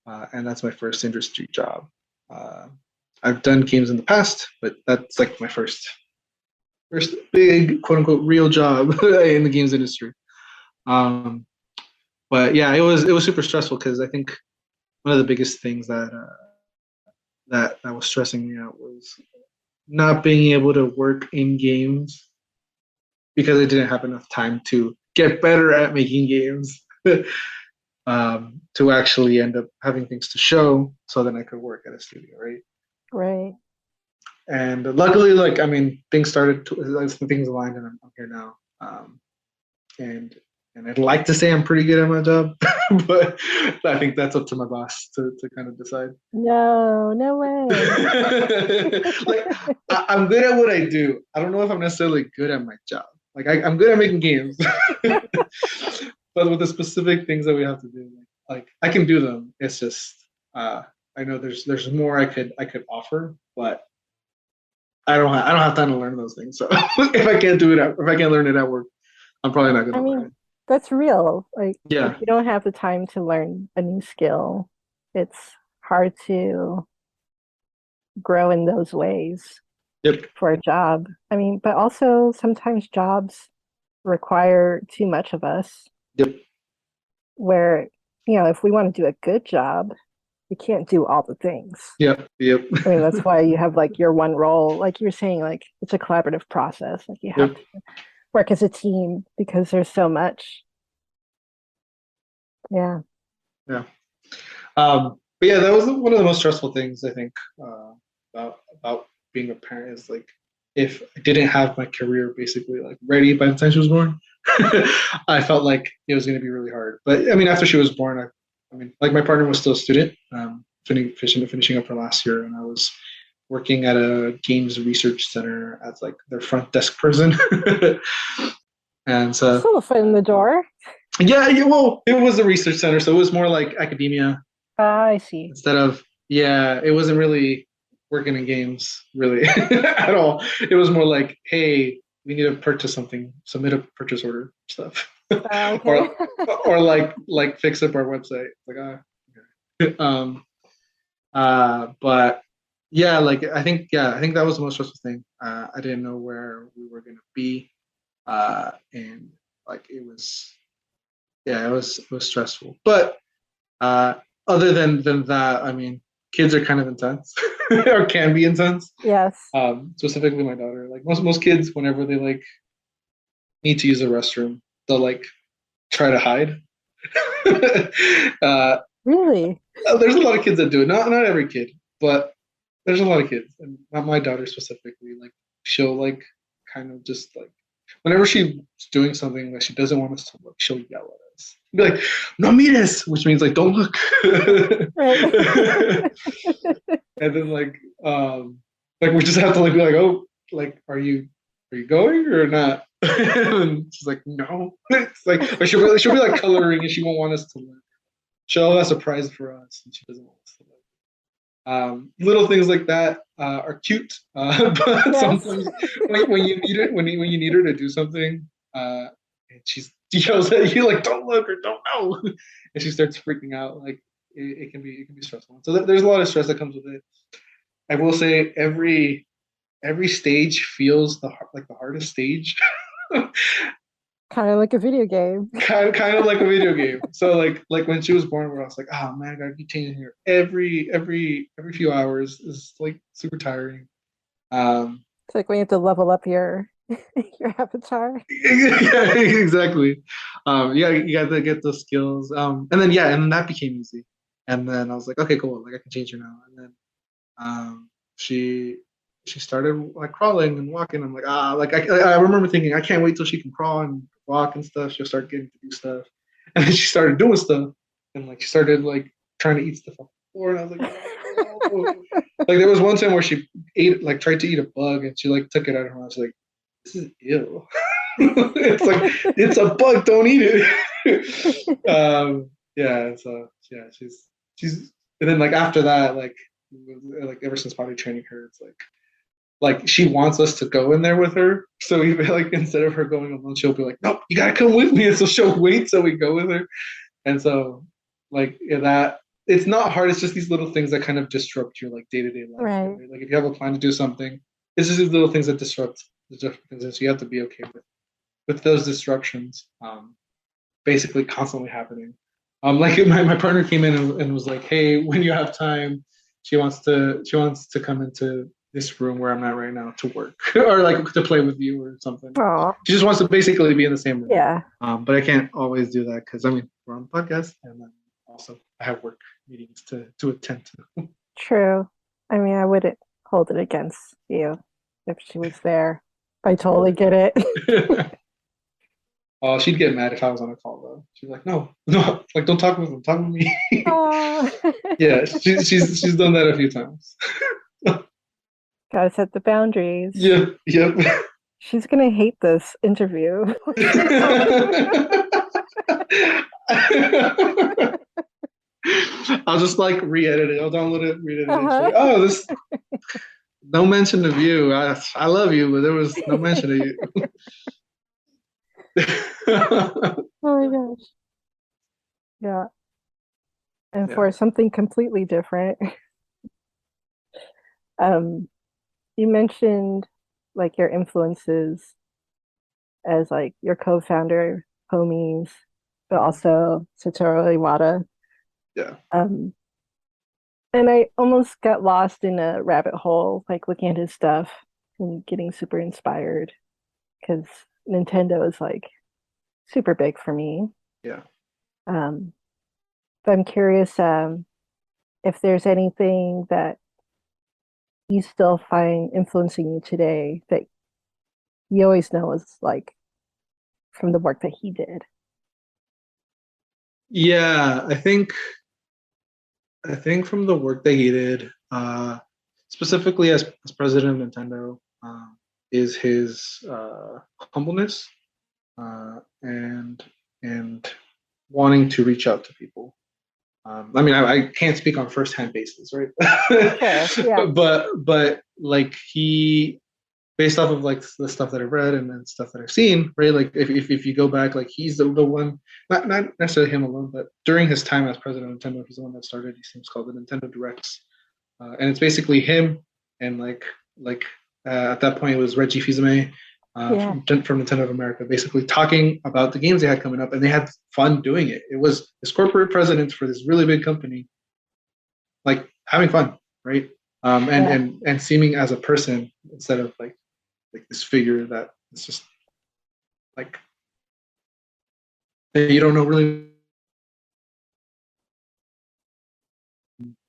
and that's my first industry job. Uh, I've done games in the past, but that's like my first big quote unquote real job in the games industry. Um, but yeah, it was super stressful because I think one of the biggest things that was stressing me out was not being able to work in games because I didn't have enough time to get better at making games. To actually end up having things to show so then I could work at a studio, right? Right. And luckily, like I mean, things started to like, things aligned, and I'm here now. And and I'd like to say I'm pretty good at my job, but I think that's up to my boss to kind of decide. No, no way. Like I'm good at what I do. I don't know if I'm necessarily good at my job. Like I'm good at making games, but with the specific things that we have to do, like I can do them. It's just uh, I know there's more I could offer, but I don't have time to learn those things. So if I can't do it, if I can't learn it at work, I'm probably not going I to learn mean, it. that's real. Like if Yeah. you don't have the time to learn a new skill, it's hard to grow in those ways Yep. for a job. I mean, but also sometimes jobs require too much of us Yep. where, if we want to do a good job, we can't do all the things. Yep. Yep. I mean, that's why you have like your one role, like you were saying, like it's a collaborative process. Like you have Yep. to work as a team because there's so much. Yeah. Yeah. But yeah, that was one of the most stressful things I think about being a parent is like if I didn't have my career basically like ready by the time she was born, I felt like it was going to be really hard. But I mean, after she was born, I mean, like my partner was still a student, finishing up her last year, and I was working at a games research center as like their front desk person. And so Still a foot in the door. yeah, well, it was a research center, so it was more like academia I see. instead of yeah, it wasn't really working in games really at all. It was more like, hey, we need to purchase something, submit a purchase order stuff, Okay. or or fix up our website. Like okay. But yeah, like I think that was the most stressful thing. I didn't know where we were gonna be, and like it was stressful. But uh, other than that, I mean, kids are kind of intense or can be intense. Yes. Specifically, my daughter. Like most kids, whenever they like need to use a restroom, they'll like try to hide. uh, Really? there's a lot of kids that do it. Not every kid, but there's a lot of kids, and not my daughter specifically. Like she'll like kind of just like whenever she's doing something that she doesn't want us to look, she'll yell at us. Be like, "No mires," which means like, "Don't look." Right. And then like we just have to like be like, "Oh, like are you going or not?" And she's like, "No." It's like or she'll be like coloring and she won't want us to look. She'll have a surprise for us and she doesn't want us to look. Little things like that are cute, but Yes. sometimes when you need it, when you need her to do something, and she yells at you like "Don't look" or "Don't know," and she starts freaking out. Like it can be stressful. So there's a lot of stress that comes with it. I will say every stage feels like the hardest stage. Kind of like a video game. kind of like a video game. So like when she was born, where I was like, oh man, I gotta keep changing here every few hours. Is like super tiring. Um, It's like when you have to level up your your avatar. yeah, exactly. You got to get those skills. And then yeah, and then that became easy. And then I was like, okay, cool. Like I can change her now. And then um, she she started like crawling and walking. I'm like, like I remember thinking, I can't wait till she can crawl and walk and stuff. She'll start getting to do stuff. And then she started doing stuff, and like she started like trying to eat stuff off the floor, and I was like, no. Like there was one time where she tried to eat a bug, and she like took it out of her mouth. She's like, this is ill. It's like it's a bug, don't eat it. Yeah, so yeah, she's and then like after that, like ever since potty training her, it's like she wants us to go in there with her. So even like instead of her going alone, she'll be like, "Nope, you gotta come with me." And so she'll wait so we go with her. And so like yeah, that it's not hard. It's just these little things that kind of disrupt your like day to day life. Right. Right? Like if you have a plan to do something, it's just these little things that disrupt the different things. And so you have to be okay with those disruptions. Basically constantly happening. Like my partner came in and was like, "Hey, when you have time, she wants to come into this room where I'm at right now to work or like to play with you or something. Oh, She just wants to basically be in the same room. yeah. But I can't always do that because I mean we're on the podcast and then also I have work meetings to attend to. True. I mean, I wouldn't hold it against you if she was there. I totally get it. Oh, she'd get mad if I was on a call though. She's like, no, no, like don't talk with him, talk with me. Oh. Yeah, she's done that a few times. Gotta set the boundaries. Yep, yep. She's gonna hate this interview. I'll just like re-edit it. I'll download it, re-edit it. It's Uh-huh. like, oh, this no mention of you. I love you, but there was no mention of you. Oh my gosh. Yeah. And Yeah, for something completely different, um, you mentioned like your influences as like your co-founder, homies, but mhm, also Satoru Iwata. yeah, Um, and I almost got lost in a rabbit hole, like looking at his stuff and getting super inspired because Nintendo is like super big for me. yeah. Um, but I'm curious if there's anything that you still find influencing you today that you always know is like from the work that he did. Yeah, I think from the work that he did, specifically as president of Nintendo, is his humbleness and wanting to reach out to people. I mean, I can't speak on firsthand basis, right? Sure. Yeah. but like he, based off of like the stuff that I've read and then stuff that I've seen, right? Like if you go back, like he's the one, not necessarily him alone, but during his time as president of Nintendo, he's the one that started these things called the Nintendo Directs, and it's basically him and like at that point it was Reggie Fils-Aimé Yeah. from Nintendo of America, basically talking about the games they had coming up, and they had fun doing it. It was this corporate president for this really big company, like having fun, right? Yeah. And seeming as a person instead of like this figure that it's just like you don't know really,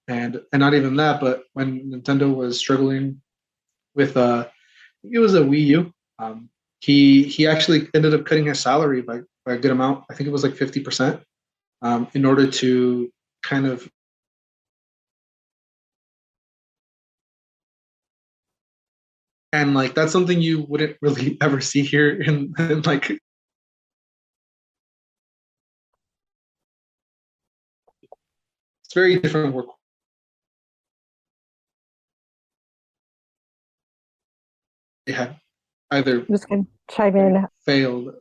and not even that, but when Nintendo was struggling with it was a Wii U. He actually ended up cutting his salary by a good amount. I think it was like 50%, in order to kind of, and like that's something you wouldn't really ever see here in like it's very different work. They had either I'm just gonna chime right, in. failed.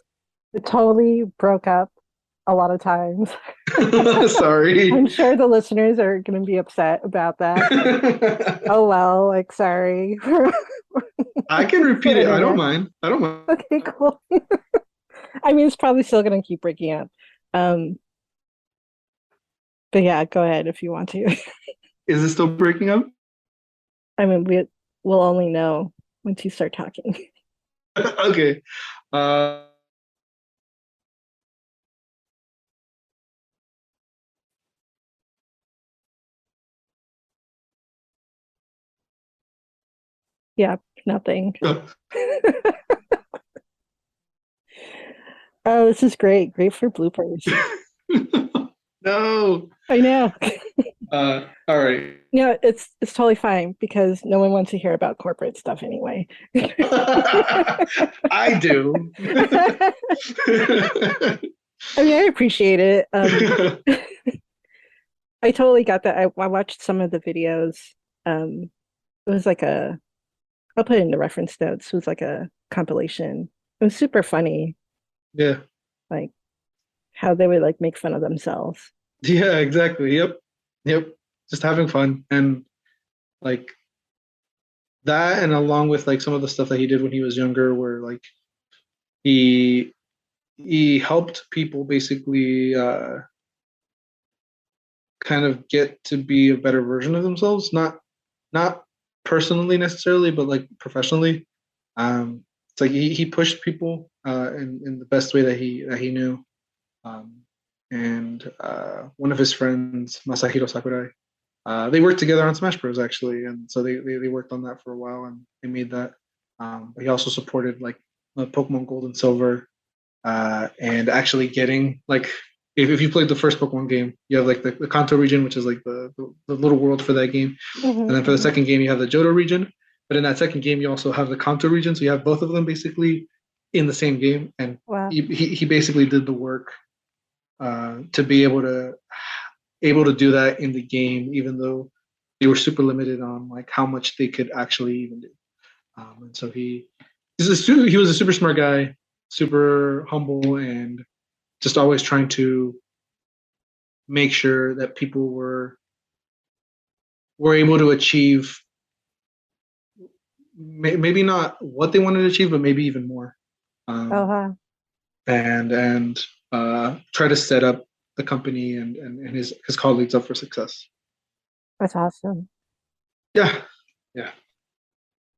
It totally broke up a lot of times. Sorry. I'm sure the listeners are gonna be upset about that. Oh well, like sorry for I can for repeat it. I don't internet. mind. I don't mind. Okay, cool. I mean, it's probably still gonna keep breaking up. Um, but yeah, go ahead if you want to. Is it still breaking up? I mean, we'll only know once you start talking. Okay. Uh, Yeah, nothing. Oh, this is great. Great for bloopers. no. I know. All right. Yeah, it's totally fine because no one wants to hear about corporate stuff anyway. I do. I mean, I appreciate it. I totally got that. I watched some of the videos. It was like I'll put it in the reference notes. It was like a compilation. It was super funny, Yeah. like how they would like make fun of themselves. Yeah, exactly. Yep. Yep. Just having fun and like that, and along with like some of the stuff that he did when he was younger, where like he he helped people basically kind of get to be a better version of themselves, not personally necessarily, but like professionally. It's like he pushed people in the best way that he knew. Um, and one of his friends, Masahiro Sakurai, they worked together on Smash Bros. Actually, and so they worked on that for a while, and they made that. But he also supported like Pokemon Gold and Silver, and actually getting like if you played the first Pokemon game, you have like the Kanto region, which is like the little world for that game, and then for the Hmm. second game, you have the Johto region. But in that second game, you also have the Kanto region, so you have both of them basically in the same game, and Wow. he basically did the work to be able to do that in the game, even though they were super limited on like how much they could actually even do. And so he was a super smart guy. super humble and just always trying to make sure that people were able to achieve maybe not what they wanted to achieve, but maybe even more. Oh, Um, wow. and try to set up the company and his colleagues up for success. That's awesome. Yeah, yeah.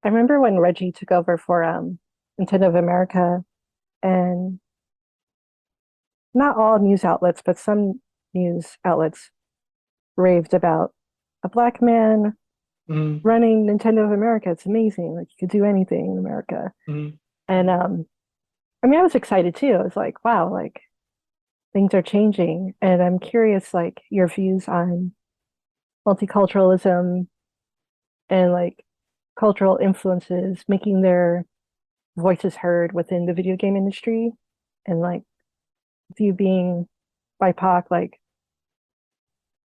I remember when Reggie took over for Nintendo of America, and not all news outlets, but some news outlets raved about a black man Mm-hmm. running Nintendo of America. It's amazing. Like you could do anything in America. Mm-hmm. And I mean, I was excited too. I was like, wow, like things are changing. And I'm curious, like your views on multiculturalism and like cultural influences making their voices heard within the video game industry. And like you being BIPOC, like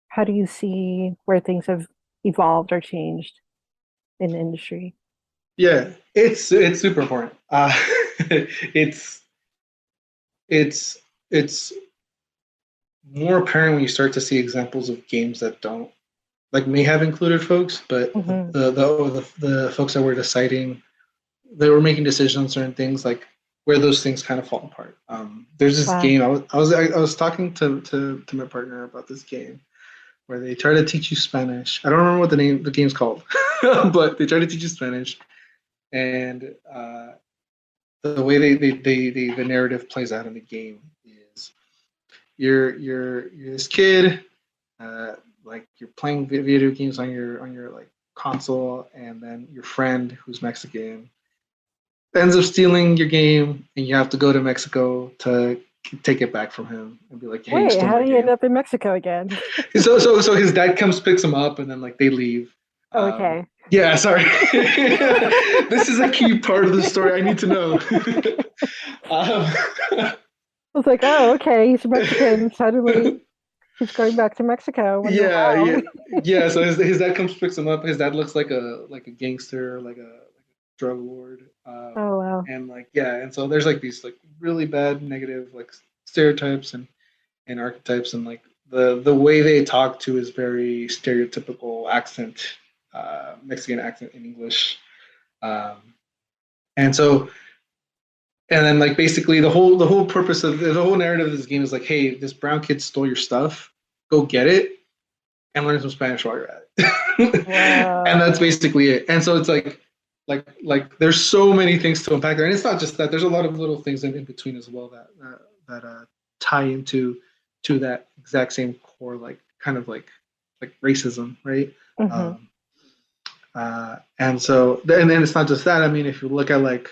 how do you see where things have evolved or changed in the industry? Yeah, it's super important. It's it's it's more apparent when you start to see examples of games that don't like may have included folks, but Hmm. the folks that were deciding they were making decisions on certain things like where those things kind of fall apart. There's this Wow. game I was talking to my partner about this game where they try to teach you Spanish. I don't remember what the game's called, but they try to teach you Spanish, and the way the narrative plays out in the game is you're this kid, uh, like you're playing video games on your like console, and then your friend who's Mexican ends up stealing your game, and you have to go to Mexico to take it back from him and be like, "Hey, you Wait, stole how my do you end game." up in Mexico again? So his dad comes picks him up, and then like they leave. Oh, Um, okay. yeah, sorry. This is a key part of the story I need to know. um, I was like, oh, okay, he's Mexican. Suddenly he's going back to Mexico. I wonder yeah, how. yeah, yeah. So his dad comes picks him up. His dad looks like a gangster, like a drug lord, Oh, wow. and like yeah. And so there's like these like really bad negative like stereotypes and archetypes, and like the way they talk to is very stereotypical accent, Mexican accent in English, um, and so and then like basically the whole purpose of the whole narrative of this game is like, hey, this brown kid stole your stuff, go get it and learn some Spanish while you're at it. And that's Whoa. basically it. And so it's like there's so many things to unpack there, and it's not just that. There's a lot of little things in between as well that tie into to that exact same core, like kind of like racism, right? Hmm. Um, and so and then it's not just that. I mean, if you look at like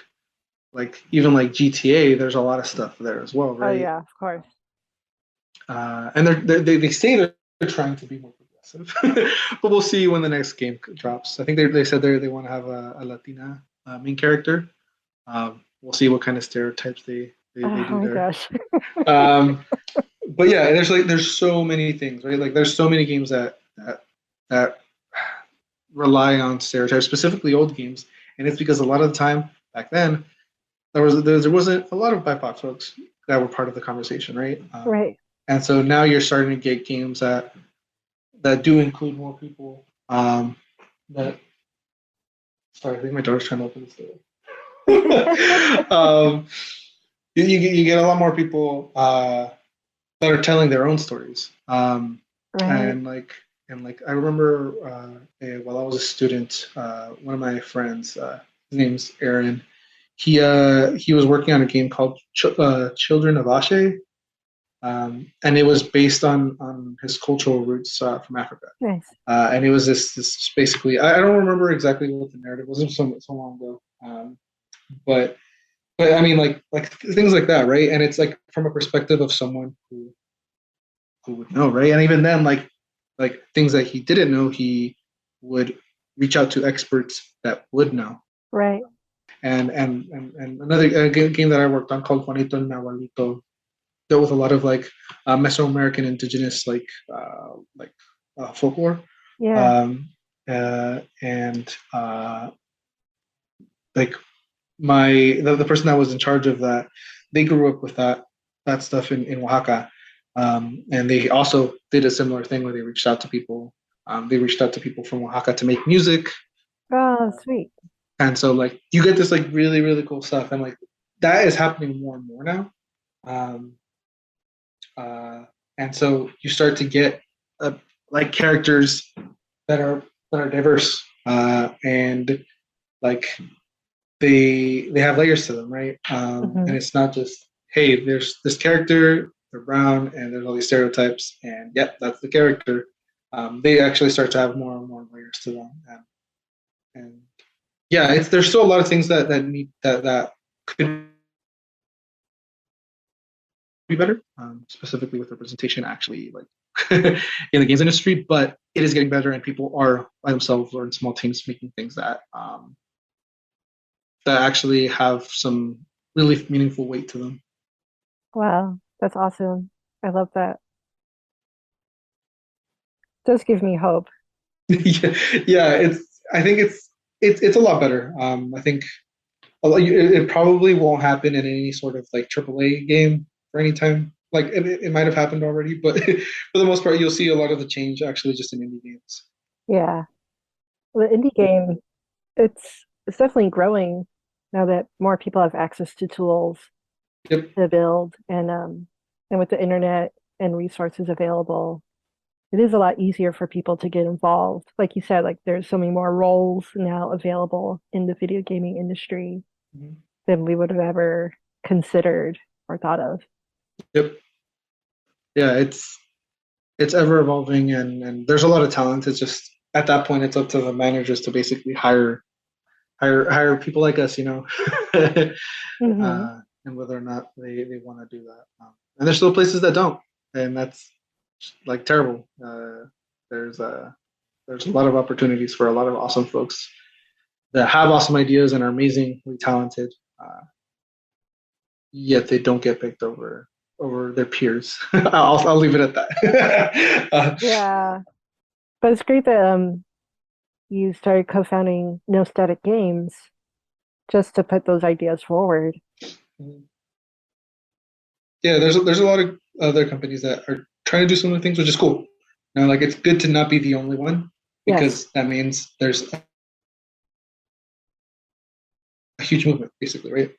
even like GTA, there's a lot of stuff there as well, Oh, right? yeah, of course. And they say they're trying to be more progressive, but we'll see when the next game drops. I think they said they want to have a Latina main character. We'll see what kind of stereotypes they Oh do my there. gosh. Um, but yeah, there's so many things, right? Like there's so many games that rely on stereotypes, specifically old games, and it's because a lot of the time back then there wasn't a lot of BIPOC folks that were part of the conversation, right? Right. And so now you're starting to get games that do include more people. That sorry, I think my daughter's trying to open this door. You get a lot more people that are telling their own stories. Right. And like I remember while I was a student, one of my friends, his name's Aaron. He was working on a game called Children of Ashe, and it was based on his cultural roots from Africa. Nice. And it was this basically I don't remember exactly what the narrative was. It was so long ago, but but I mean like things like that, right? And it's like from a perspective of someone who would know, right? And even then, like things that he didn't know, he would reach out to experts that would know. Right. And another game that I worked on called Juanito and Nahualito dealt with a lot of like Mesoamerican indigenous folklore, Yeah. um, and like the person that was in charge of that, they grew up with that stuff in Oaxaca, and they also did a similar thing where they reached out to people. They reached out to people from Oaxaca to make music, Oh, sweet. and so like you get this like really cool stuff, and like that is happening more and more now. Um, uh, and so you start to get uh, like characters that are diverse, and like they have layers to them, right? And Hmm. it's not just hey, there's this character, they're brown, and there's all these stereotypes, and yep, that's the character. They actually start to have more and more layers to them, and yeah, it's there's still a lot of things that need that could be better, specifically with representation actually like in the games industry, but it is getting better, and people are by themselves or in small teams making things that actually have some really meaningful weight to them. Wow, that's awesome. I love that. Does give me hope. Yeah, yeah, I think it's a lot better. I think it probably won't happen in any sort of like AAA game for any time. Like it might have happened already, but for the most part, you'll see a lot of the change actually just in indie games. Yeah. The indie game, it's definitely growing now that more people have access to tools Yep. to build and with the internet and resources available, it is a lot easier for people to get involved. Like you said, like there's so many more roles now available in the video gaming industry Mhm. than we would have ever considered or thought of. Yep. Yeah, it's ever evolving, and there's a lot of talent. It's just at that point, it's up to the managers to basically hire people like us, Hmm. and whether or not they want to do that. And there's still places that don't, and that's like terrible. There's a there's a lot of opportunities for a lot of awesome folks that have awesome ideas and are amazingly talented, yet they don't get picked over their peers. I'll leave it at that. Yeah, but it's great that you started co-founding No Static Games just to put those ideas forward. Yeah, there's a lot of other companies that are trying to do similar things, which is cool. Like it's good to not be the only one Yes. because that means there's a huge movement, basically, right?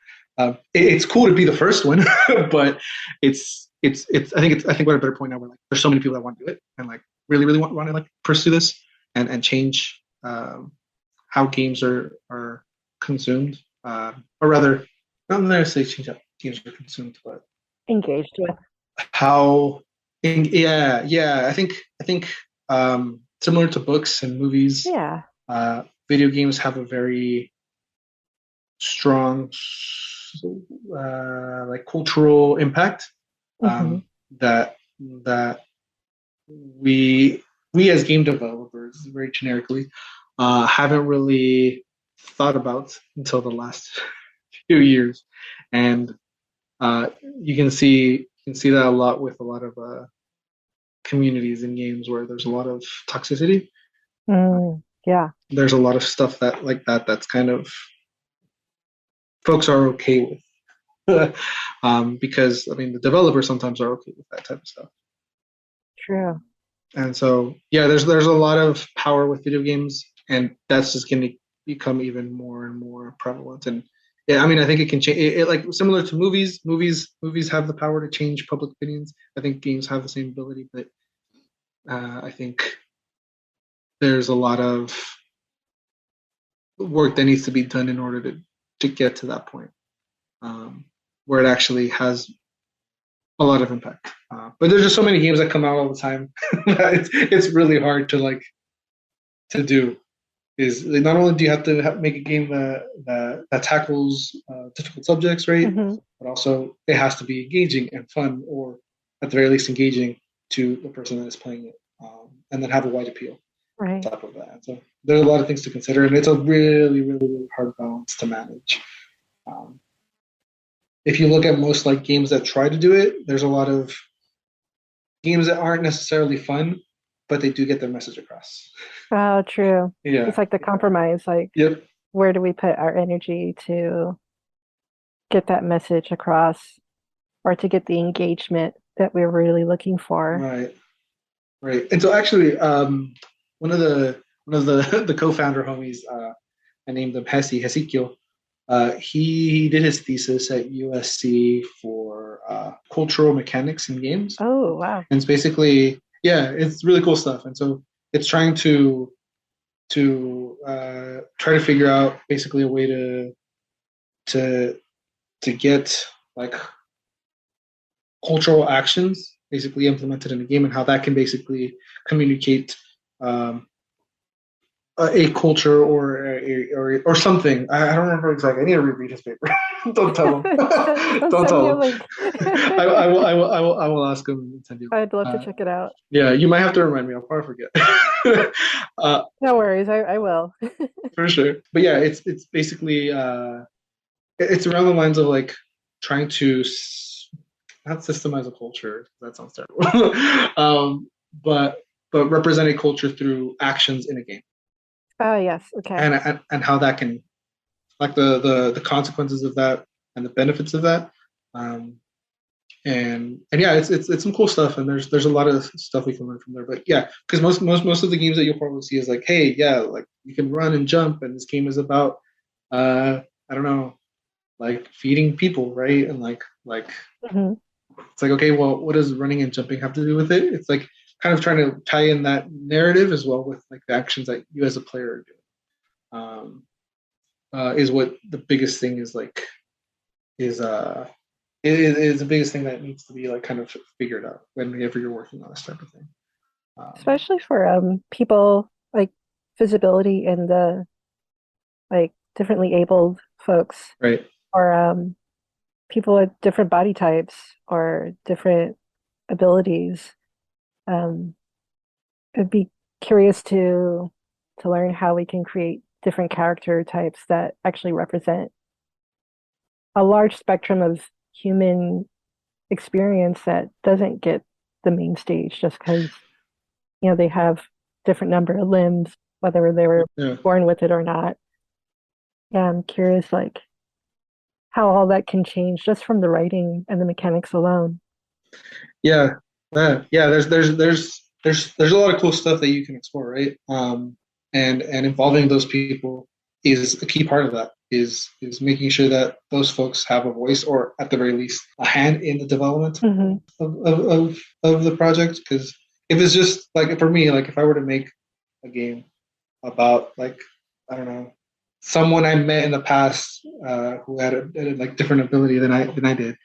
It's cool to be the first one, but I think we're at a better point now where like there's so many people that want to do it and like really want to like pursue this and change how games are consumed, or rather, not necessarily change how games are consumed, but Engaged with. how yeah, I think similar to books and movies, Yeah. video games have a very strong like cultural impact, Hmm. um, that that we we as game developers very generically haven't really thought about until the last few years, and you can see that a lot with a lot of communities in games where there's a lot of toxicity. Mm, yeah. There's a lot of stuff that like that's kind of folks are okay with, because I mean the developers sometimes are okay with that type of stuff. True. And so yeah, there's a lot of power with video games, and that's just going to become even more and more prevalent. And yeah, I mean, I think it can change. Like similar to movies, movies have the power to change public opinions. I think games have the same ability, but I think there's a lot of work that needs to be done in order to get to that point, where it actually has a lot of impact. But there's just so many games that come out all the time that it's really hard to like to do. Is like, not only do you have to make a game that tackles difficult subjects, right? Hmm. But also it has to be engaging and fun, or at the very least engaging to the person that is playing it, and then have a wide appeal on Right. top of that. So there's a lot of things to consider, and it's a really hard balance to manage. Um, if you look at most like games that try to do it, there's a lot of games that aren't necessarily fun, but they do get their message across. Oh, true. It's Yeah. like the compromise, like Yep. where do we put our energy to? get that message across or to get the engagement that we're really looking for. Right. Right. And so actually, one of the the co-founder homies, I named him Hesikyo. He did his thesis at USC for cultural mechanics in games, Oh, wow. and it's basically, yeah, it's really cool stuff. And so it's trying to try to figure out basically a way to to get like cultural actions basically implemented in a game and how that can basically communicate um, a culture or something. I don't remember exactly. I need to reread his paper. Don't tell him. Don't Don't send me tell a him. link. I will ask him and send you. I'd love to check it out. Yeah, you might have to remind me. I'll probably forget. uh, No worries, I will. for sure. But yeah, it's basically it's around the lines of like trying to not systemize a culture. That sounds terrible. But represent a culture through actions in a game, Oh, yes. Okay. and how that can like the consequences of that and the benefits of that. Um, and yeah, it's some cool stuff, and there's a lot of stuff we can learn from there. But yeah, because most of the games that you'll probably see is like, hey, yeah, like you can run and jump, and this game is about I don't know, like feeding people, right? And like Hmm. it's like, okay, well, what does running and jumping have to do with it? It's like kind of trying to tie in that narrative as well with like the actions that you as a player are doing. Is what the biggest thing is like is is the biggest thing that needs to be like kind of figured out whenever you're working on this type of thing. Um, Especially for people like visibility and the like differently abled folks right. or people with different body types or different abilities. Um, I'd be curious to learn how we can create different character types that actually represent a large spectrum of human experience that doesn't get the main stage just because they have different number of limbs, whether they were Yeah. born with it or not. Yeah, I'm curious like how all that can change just from the writing and the mechanics alone. Yeah. Yeah. There's a lot of cool stuff that you can explore, right? And involving those people is a key part of that. Is making sure that those folks have a voice or at the very least a hand in the development Hmm. of the project. Because if it's just like for me, like if I were to make a game about like I don't know someone I met in the past who had like different ability than I did,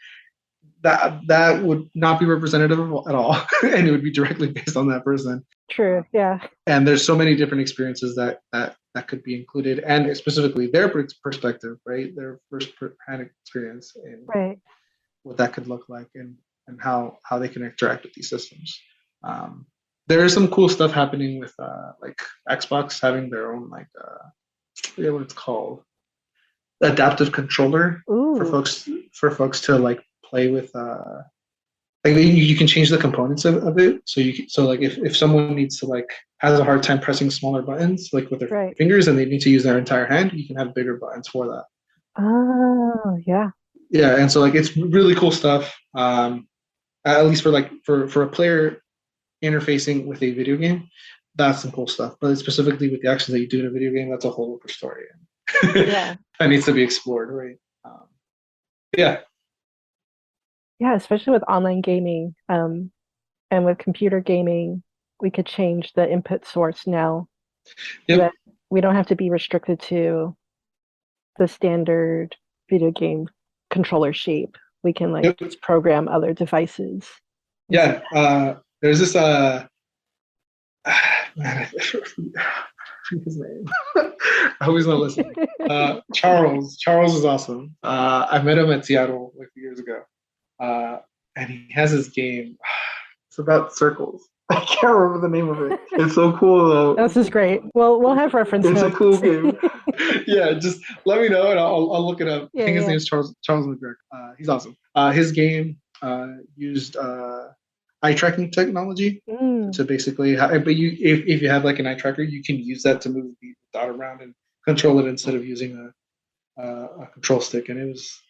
that would not be representative at all, and it would be directly based on that person. True. Yeah. And there's so many different experiences that could be included, and specifically their perspective, right? Their first-hand experience and Right. what that could look like, and how they can interact with these systems. Um, there is some cool stuff happening with like Xbox having their own like I forget what it's called, adaptive controller for Ooh. folks to like play with like you can change the components of it so so like if someone needs to like has a hard time pressing smaller buttons like with their Right. fingers and they need to use their entire hand, you can have bigger buttons for that. Oh, yeah. Yeah, and so like it's really cool stuff, at least for like for a player interfacing with a video game. That's some cool stuff, but specifically with the actions that you do in a video game, that's a whole other story. Yeah. That needs to be explored, right? Yeah. Yeah, especially with online gaming, and with computer gaming, we could change the input source now so Yep. that we don't have to be restricted to the standard video game controller shape. We can like Yep. just program other devices instead. Yeah. There's this man, I forget his name. I hope he's not listening. Charles is awesome. I met him at Seattle like a few years ago. And he has this game. It's about circles. I can't remember the name of it. It's so cool though. This is great. Well, we'll have reference It's a notes. cool game. Yeah, just let me know and I'll look it up. I Yeah, think his yeah. name is Charles McGregor. He's awesome. His game used eye tracking technology Mm, to basically, but if you have like an eye tracker, you can use that to move the dot around and control it instead of using a control stick, and it was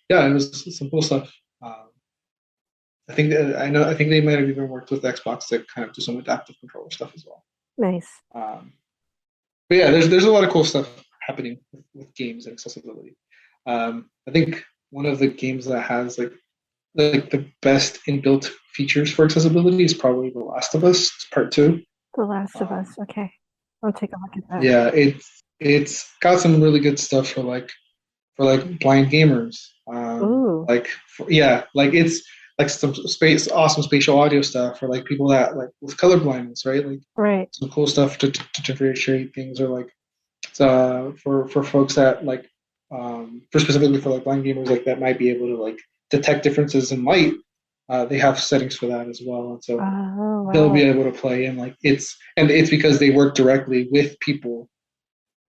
some cool stuff. I think I think they might have even worked with Xbox to kind of do some adaptive controller stuff as well. Nice. Um, but yeah, there's a lot of cool stuff happening with games and accessibility. I think one of the games that has like the best inbuilt features for accessibility is probably The Last of Us Part Two. The Last of Us. Um, Okay. I'll take a look at that. yeah, it's got some really good stuff for like blind gamers. Ooh, Yeah, like it's like some awesome spatial audio stuff for like people that like with color blindness, right? Like right. some cool stuff to differentiate things, or like for folks that like for specifically for like blind gamers like that might be able to like detect differences in light. They have settings for that as well, and so Oh, they'll be wow. able to play in like it's because they work directly with people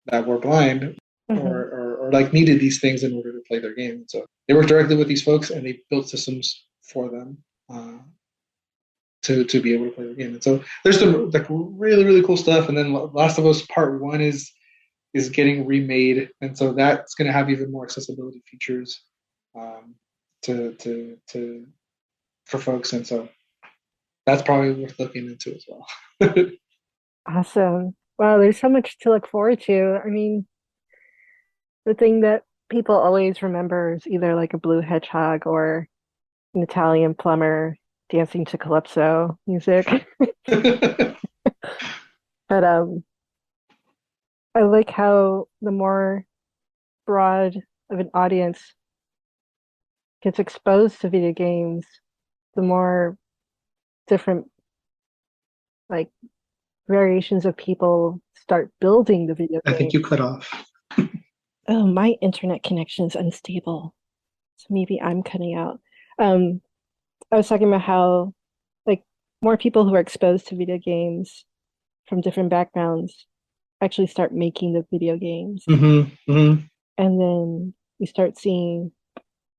that were blind Hmm. or like needed these things in order to play their game. So they work directly with these folks and they built systems for them to be able to play the game. And so there's some like really cool stuff. And then Last of Us Part One is getting remade, and so that's going to have even more accessibility features um, to for folks. And so that's probably worth looking into as well. Awesome. Wow, there's so much to look forward to. I mean, the thing that people always remember is either like a blue hedgehog or an Italian plumber dancing to calypso music. But I like how the more broad of an audience gets exposed to video games, the more different like variations of people start building the video I think you games. cut off. Oh, my internet connection is unstable. So maybe I'm cutting out. Um, I was talking about how like more people who are exposed to video games from different backgrounds actually start making the video games. Mm-hmm. And then we start seeing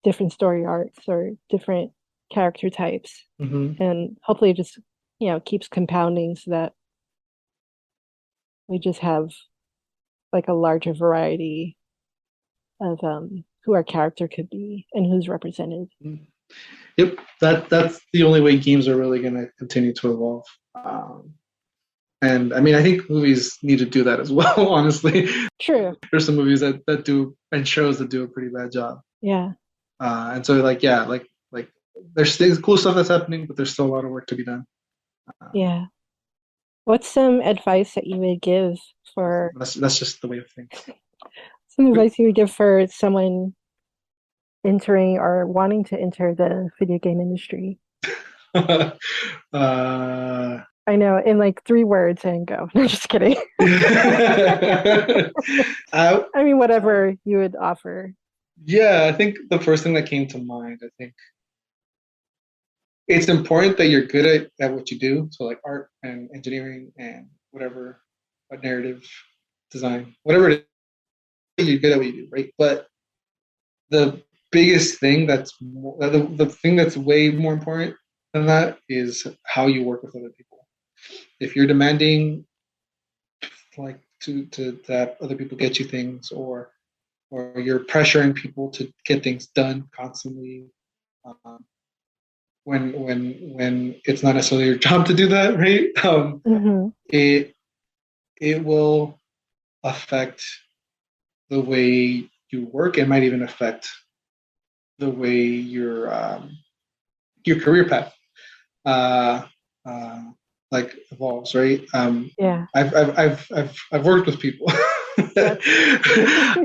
different story arcs or different character types. Mm-hmm. And hopefully it just, keeps compounding so that we just have like a larger variety of who our character could be and who's represented. Yep, that's the only way games are really going to continue to evolve. And I mean, I think movies need to do that as well. Honestly, True. there's some movies that do and shows that do a pretty bad job. Yeah. And so, like, yeah, like there's things, cool stuff that's happening, but there's still a lot of work to be done. Uh, Yeah. What's some advice that you would give for that's just the way of things. some advice you would give for someone entering or wanting to enter the video game industry? uh, I know, in like 3 words and go. No, just kidding. I, I mean, whatever you would offer. yeah, I think the first thing that came to mind, I think it's important that you're good at what you do. So like art and engineering and whatever, a narrative design, whatever it is, you're good at what you do, right? But the biggest thing the thing that's way more important than that is how you work with other people. If you're demanding like to have other people get you things, or you're pressuring people to get things done constantly, um, when it's not necessarily your job to do that, right? Hmm. It it will affect the way you work. It might even affect the way your career path uh, uh, like evolves, right? Yeah. I've worked with people. Yep.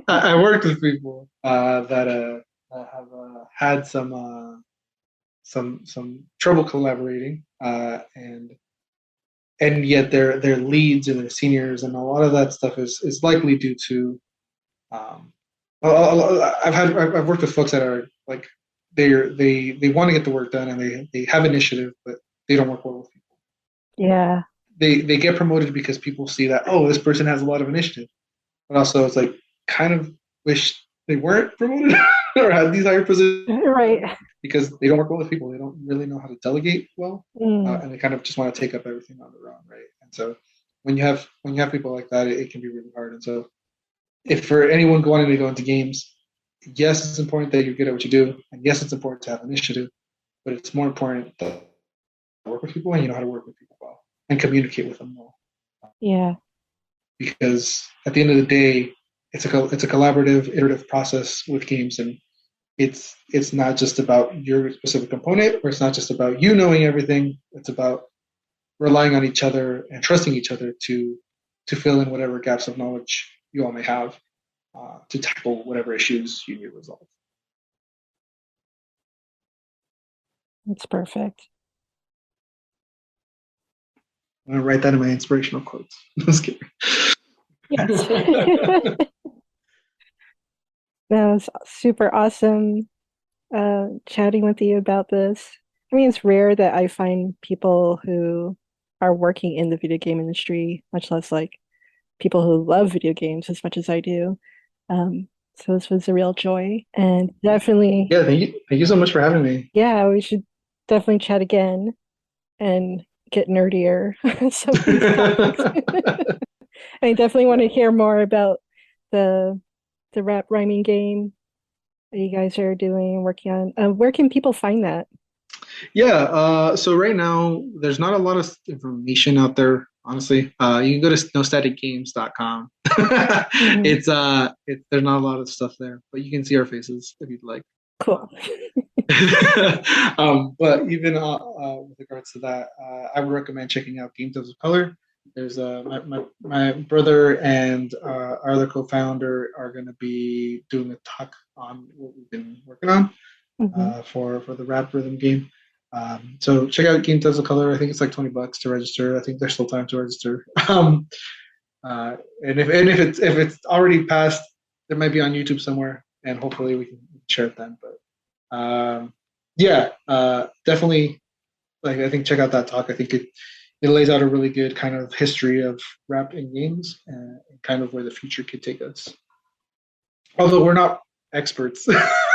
I worked with people that have had some trouble collaborating, and yet they're leads and they're seniors, and a lot of that stuff is likely due to um, I've worked with folks that are like they want to get the work done and they have initiative, but they don't work well with people. Yeah. They get promoted because people see that, oh, this person has a lot of initiative, but also it's like kind of wish they weren't promoted or had these higher positions Right. because they don't work well with people. They don't really know how to delegate well, Mm. and they kind of just want to take up everything on their own, right? And so when you have people like that, it can be really hard. And so if for anyone wanting to go into games, yes, it's important that you're good at what you do, and yes, it's important to have initiative, but it's more important that you work with people and you know how to work with people well and communicate with them well. Yeah, Because at the end of the day, it's a collaborative, iterative process with games, and it's not just about your specific component, or it's not just about you knowing everything. It's about relying on each other and trusting each other to fill in whatever gaps of knowledge you all may have to tackle whatever issues you need to resolve. it's perfect. I'm gonna write that in my inspirational quotes. Just kidding. Yes. That was super awesome chatting with you about this. I mean, it's rare that I find people who are working in the video game industry, much less like people who love video games as much as I do. So this was a real joy, and definitely, Yeah, thank you so much for having me. yeah, we should definitely chat again and get nerdier on some of these topics. I definitely want to hear more about the the rap rhyming game that you guys are doing and working on. Where can people find that? Yeah, so right now there's not a lot of information out there, honestly. You can go to nostaticgames.com. Mhm. There's not a lot of stuff there, but you can see our faces if you'd like. Cool. But even with regards to that, I would recommend checking out Games of Color. There's my brother and our other co-founder are going to be doing a talk on what we've been working on Hmm. for the rap rhythm game. So check out Game Does the Color. I think it's like $20 to register. I think there's still time to register. And if it's already passed, it might be on YouTube somewhere, and hopefully we can share it then. But yeah, definitely. Like I think check out that talk. I think it lays out a really good kind of history of rap in games and kind of where the future could take us. Although we're not experts,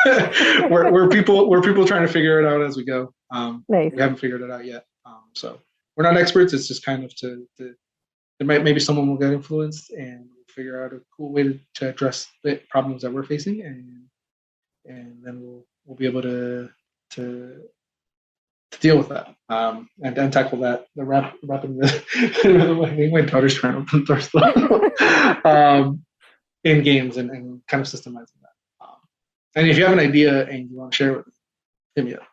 we're people trying to figure it out as we go. Nice. We haven't figured it out yet, so we're not experts. It's just kind of to there might maybe someone will get influenced and figure out a cool way to address the problems that we're facing, and then we'll be able to to deal with that and then tackle that the rap and I think my daughter's trying to open the door in games and kind of systemizing that. And if you have an idea and you want to share it with me, hit me up.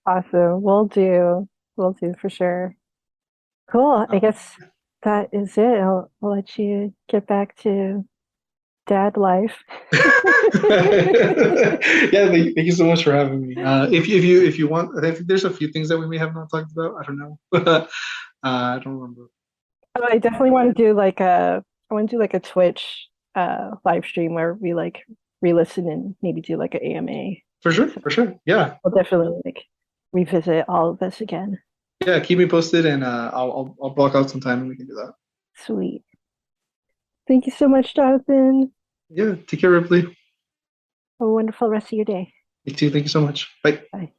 Awesome. We'll do. We'll do for sure. Cool. I um, guess that is it. I'll let you get back to dad life. yeah, thank you so much for having me. If you want, I think there's a few things that we may have not talked about. I don't know. I don't remember. Oh, I definitely want to do like a I want to do like a Twitch live stream where we like re-listen and maybe do like a AMA. For sure, So for sure. Yeah, we'll definitely like revisit all of this again. yeah. Keep me posted, and I'll block out some time and we can do that. Sweet. Thank you so much, Jonathan. Yeah, take care, Ripley. Have a wonderful rest of your day. You too. Thank you so much. Bye. Bye.